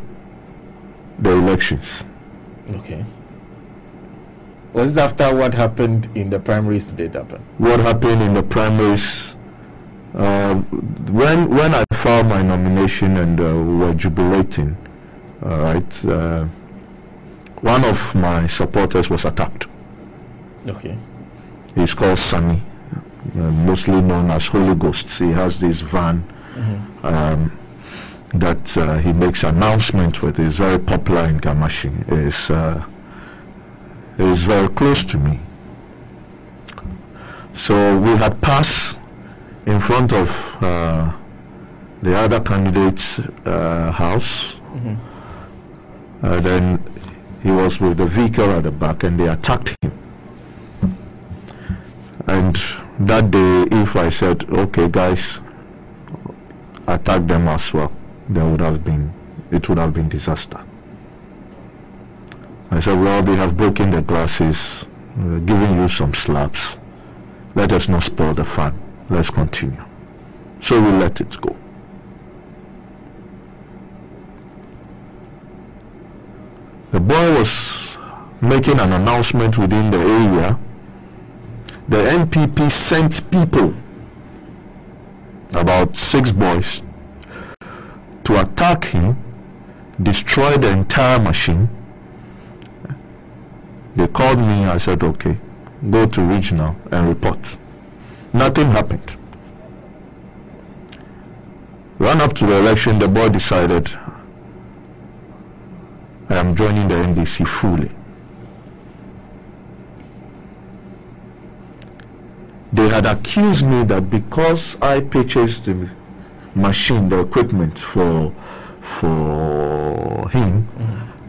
the elections. Okay. Was it after what happened in the primaries did happen? What happened in the primaries? When I filed my nomination and we were jubilating, all right, one of my supporters was attacked. Okay. He's called Sena, mostly known as Holy Ghost. He has this van that he makes announcement with. Is very popular in Gamashi. Is very close to me. So we had passed in front of the other candidate's house. Then he was with the vehicle at the back, and they attacked him. And that day, if I said, okay guys, attack them as well, it would have been disaster. I said, well, they have broken the glasses, giving you some slaps. Let us not spoil the fun. Let's continue. So we let it go. The boy was making an announcement within the area. The NPP sent people, about 6 boys, to attack him, destroy the entire machine. They called me. I said, okay, go to regional and report. Nothing happened. Run up to the election, the boy decided, I am joining the NDC fully. They had accused me that because I purchased the machine, the equipment for him,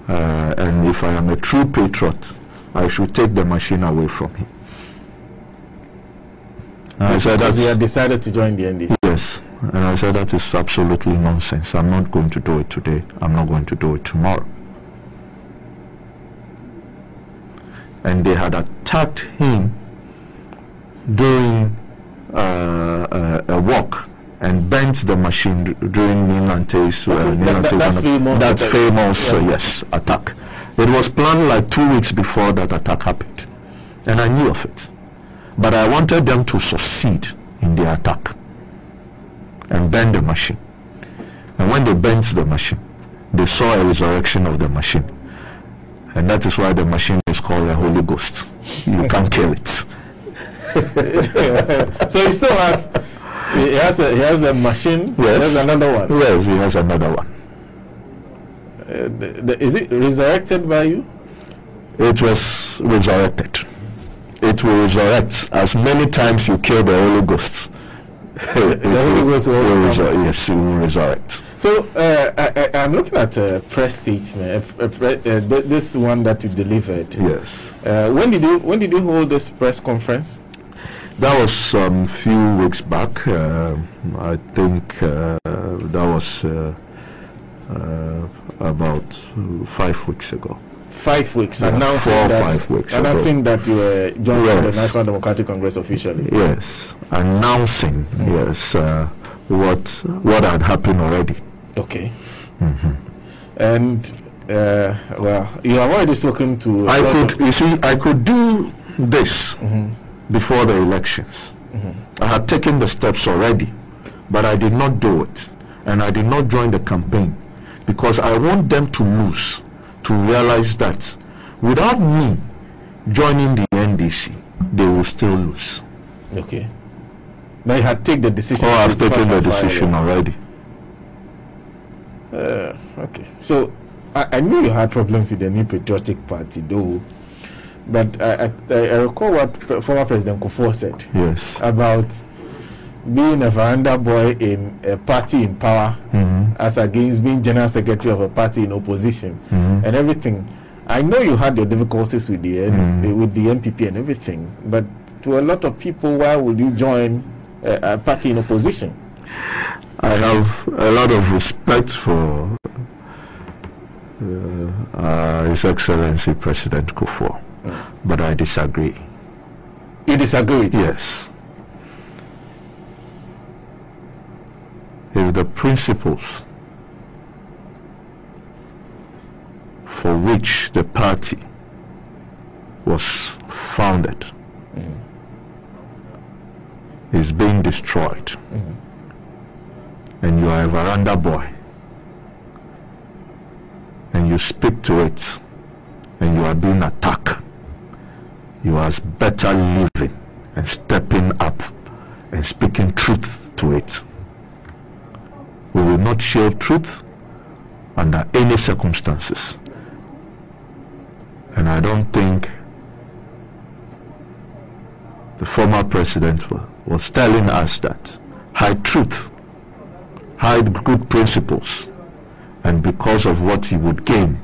and if I am a true patriot, I should take the machine away from him. I said that he had decided to join the NDC. Yes, and I said that is absolutely nonsense. I'm not going to do it today. I'm not going to do it tomorrow. And they had attacked him during a walk and bent the machine during that famous yes, attack. It was planned like 2 weeks before that attack happened, and I knew of it. But I wanted them to succeed in the attack and bend the machine. And when they bent the machine, they saw a resurrection of the machine. And that is why the machine is called the Holy Ghost. You can't kill it. So he still has, he has a machine. Yes. He has another one. Yes, he has another one. Is it resurrected by you? It was resurrected. It will resurrect as many times you kill the Holy Ghost. The Holy Ghost will yes, it will resurrect. So I'm looking at a press statement, this one that you delivered. Yes. When did you hold this press conference? That was some few weeks back. I think that was about 5 weeks ago. 5 weeks. Yeah, announcing 4 or that, 5 weeks announcing ago. that you were joining the National Democratic Congress officially. Yes, announcing yes what had happened already. Okay. And well, you have already spoken to. I could do this before the elections. I had taken the steps already, but I did not do it, and I did not join the campaign because I want them to lose, to realize that without me joining the NDC, they will still lose. Okay. But you had taken the decision. Oh, I've taken the decision already. Okay. So I knew you had problems with the New Patriotic Party, though. But I recall what former President Kufuor said. Yes. About being a veranda boy in a party in power as against being general secretary of a party in opposition and everything. I know you had your difficulties with the NPP and everything, but to a lot of people, why would you join a party in opposition? I have a lot of respect for His Excellency President Kufuor, but I disagree. You disagree with Yes. If the principles for which the party was founded is being destroyed, and you are a veranda boy, and you speak to it, and you are being attacked, you are better living and stepping up and speaking truth to it. We will not shield truth under any circumstances. And I don't think the former president was telling us that hide truth, hide good principles, and because of what he would gain,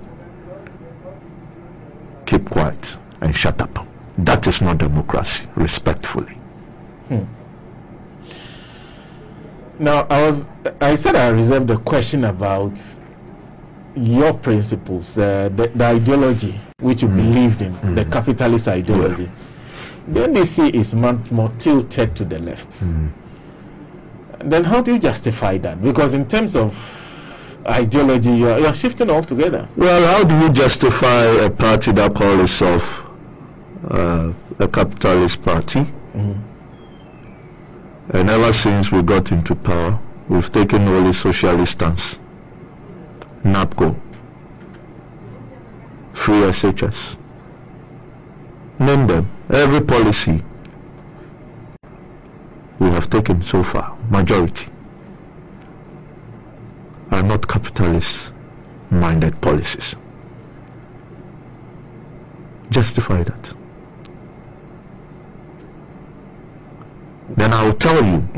keep quiet and shut up. That is not democracy, respectfully. Now, I said I reserved a question about your principles, the ideology which you believed in, the capitalist ideology. Yeah. The NDC is much more tilted to the left. Then how do you justify that? Because in terms of ideology, you're shifting altogether. Well, how do you justify a party that calls itself a capitalist party? And ever since we got into power, we've taken only socialist stance. NAPCO, free SHS. Name them. Every policy we have taken so far, majority, are not capitalist-minded policies. Justify that. then I will tell you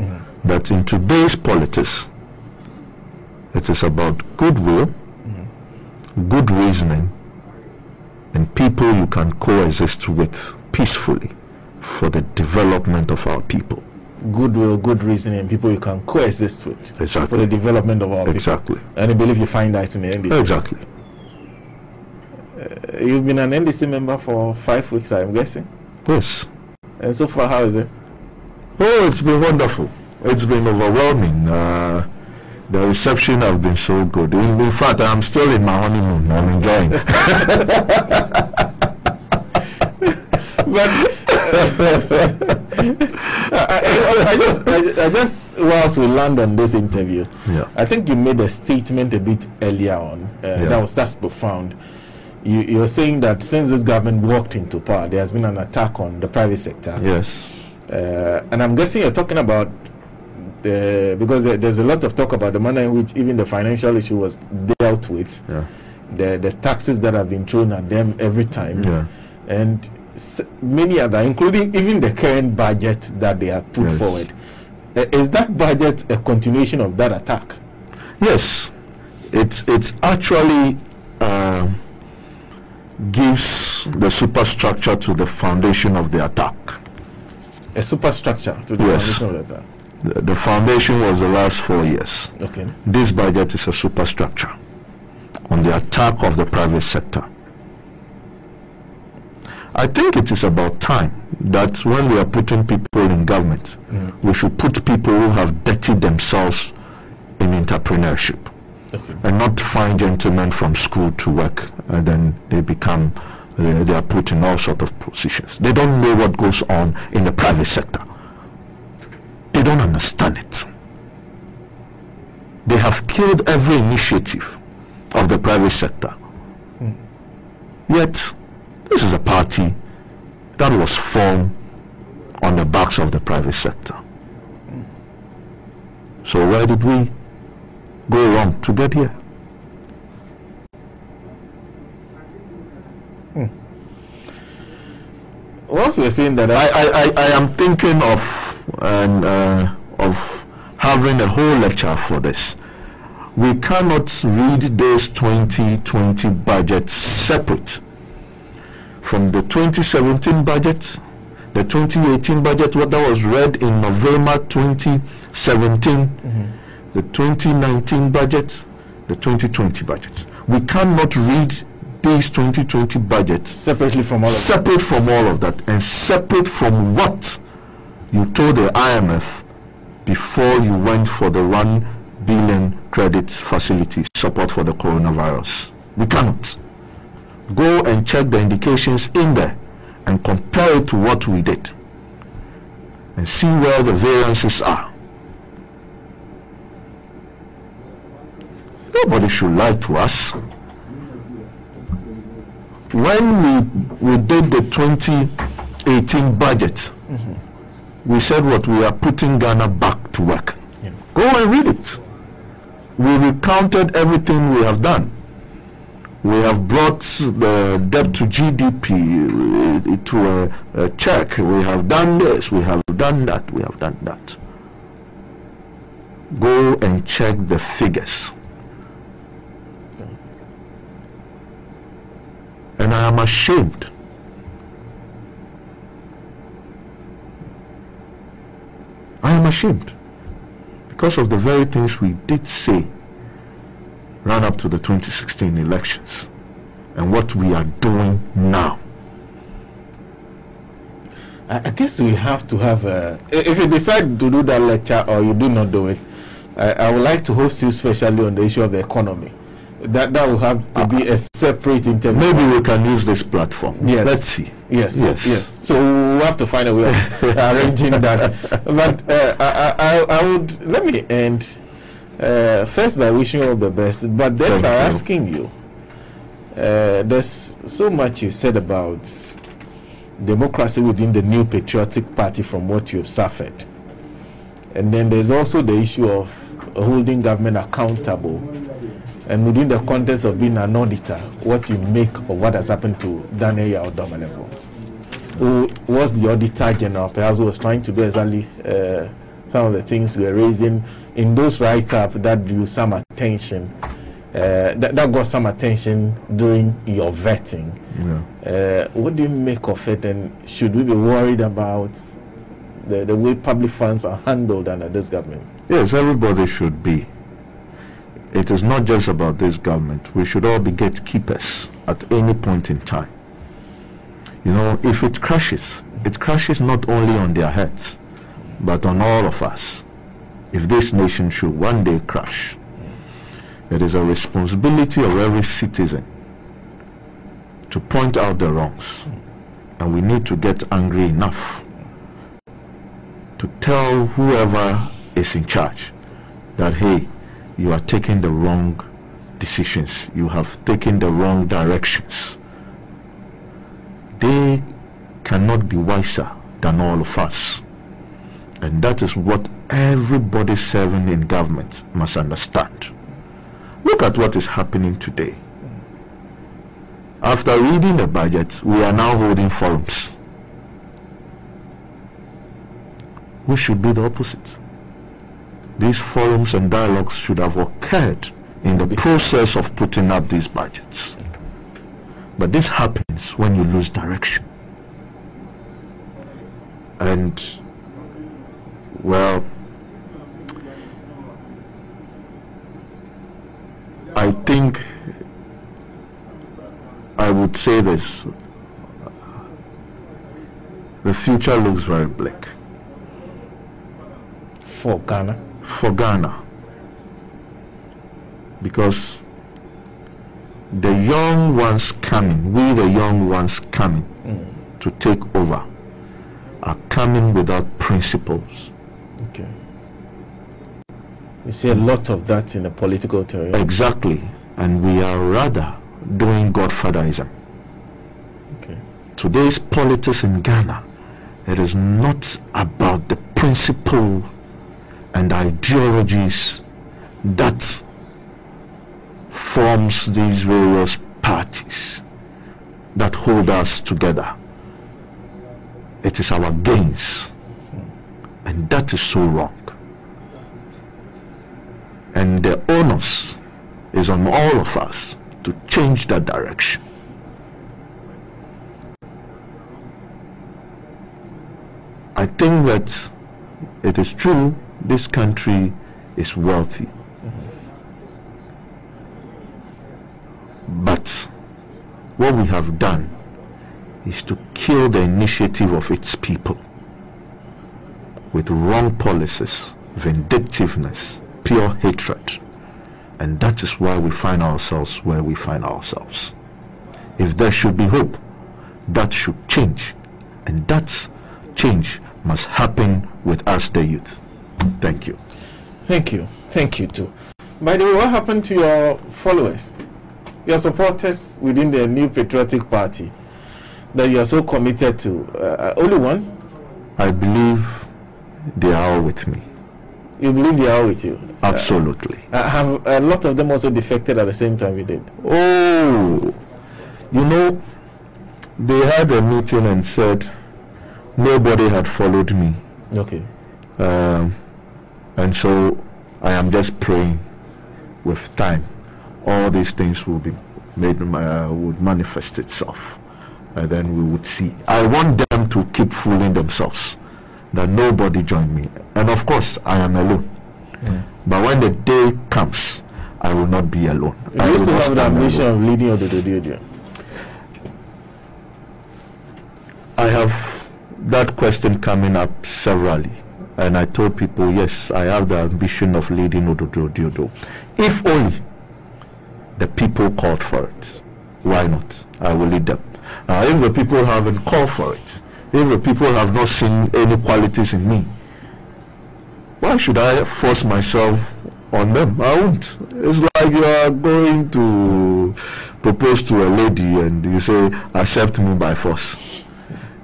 that in today's politics, it is about goodwill, good reasoning, and people you can coexist with peacefully for the development of our people. Goodwill, good reasoning, and people you can coexist with. Exactly. For the development of our people. Exactly. And I believe you find that in the NDC. Exactly. You've been an NDC member for 5 weeks, I'm guessing. Yes. And so far, how is it? Oh, it's been wonderful. It's been overwhelming. The reception has been so good. In fact, I'm still in my honeymoon. I'm enjoying. But I just whilst we land on this interview, I think you made a statement a bit earlier on. That's profound. You're saying that since this government walked into power, there has been an attack on the private sector. Yes. And I'm guessing you're talking about because there's a lot of talk about the manner in which even the financial issue was dealt with, the taxes that have been thrown at them every time, and many other, including even the current budget that they have put forward. Is that budget a continuation of that attack? Yes, it's actually gives the superstructure to the foundation of the attack. A superstructure to the foundation of the attack. The foundation was the last 4 years. Okay. This budget is a superstructure on the attack of the private sector. I think it is about time that when we are putting people in government, we should put people who have dirtied themselves in entrepreneurship, and not find gentlemen from school to work, and then they become, they are put in all sorts of positions. They don't know what goes on in the private sector. They don't understand it. They have killed every initiative of the private sector. Yet, this is a party that was formed on the backs of the private sector. So where did we go wrong to get here? Also, you're saying that I am thinking of having a whole lecture for this. We cannot read this 2020 budget separate from the 2017 budget, the 2018 budget, what that was read in November 2017, the 2019 budget, the 2020 budget. We cannot read these 2020 budgets separately from all of separate from all of that, and separate from what you told the IMF before you went for the 1 billion credit facility support for the coronavirus. We cannot. Go and check the indications in there and compare it to what we did and see where the variances are. Nobody should lie to us. When we did the 2018 budget, we said what we are putting Ghana back to work. Go and read it. We recounted everything we have done. We have brought the debt to GDP to a check. We have done this, we have done that, we have done that. Go and check the figures. And I am ashamed. I am ashamed because of the very things we did say ran up to the 2016 elections and what we are doing now. I guess we have to have a, if you decide to do that lecture or you do not do it, I would like to host you specially on the issue of the economy. That will have to be a separate interview. Maybe we can use this platform. Yes. Let's see. Yes. So we have to find a way of arranging that. But I would, let me end first by wishing you all the best, but then by asking you, there's so much you said about democracy within the new patriotic party from what you've suffered. And then there's also the issue of holding government accountable. And within the context of being an auditor, what you make of what has happened to Daniel Yarboi. who was the Auditor General, perhaps who was trying to do exactly some of the things we were raising in those write-up that drew some attention, that got some attention during your vetting. Yeah. What do you make of it, and should we be worried about the way public funds are handled under this government? Yes, everybody should be. It is not just about this government. We should all be gatekeepers at any point in time. You know, if it crashes not only on their heads, but on all of us. If this nation should one day crash, it is a responsibility of every citizen to point out the wrongs. And we need to get angry enough to tell whoever is in charge that, hey, you are taking the wrong decisions. You have taken the wrong directions. They cannot be wiser than all of us. And that is what everybody serving in government must understand. Look at what is happening today. After reading the budget, we are now holding forums. We should be the opposite. These forums and dialogues should have occurred in the process of putting up these budgets. But this happens when you lose direction. And, well, I think I would say this. The future looks very bleak. For Ghana? For Ghana. Because the young ones coming, we the young ones coming to take over, are coming without principles. Okay. You see a lot of that in the political terrain. Exactly. And we are rather doing godfatherism. Okay. Today's politics in Ghana, it is not about the principle and ideologies that forms these various parties that hold us together. It is our gains, and that is so wrong. And the onus is on all of us to change that direction. I think that it is true this country is wealthy. But what we have done is to kill the initiative of its people with wrong policies, vindictiveness, pure hatred. And that is why we find ourselves where we find ourselves. If there should be hope, that should change. And that change must happen with us, the youth. Thank you. Thank you. Thank you too. By the way, what happened to your followers, your supporters within the New Patriotic Party that you are so committed to? Only one? I believe they are all with me. You believe they are all with you? Absolutely. Have a lot of them also defected at the same time we did? Oh, you know, they had a meeting and said nobody had followed me. Okay. And so I am just praying with time all these things will be made, would manifest itself, and then we would see. I want them to keep fooling themselves that nobody joined me, and of course I am alone. But when the day comes, I will not be alone. You used to have the ambition of leading Odododiodio. I have that question coming up severally, and I told people, yes, I have the ambition of leading Odododiodio. If only the people called for it. Why not? I will lead them. If the people haven't called for it, if the people have not seen any qualities in me, why should I force myself on them? I won't. It's like you are going to propose to a lady and you say, accept me by force.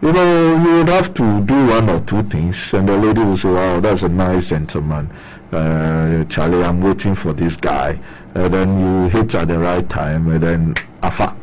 You know, you would have to do one or two things, and the lady will say, wow, that's a nice gentleman. Charlie, I'm waiting for this guy. And then you hit at the right time, and then afa.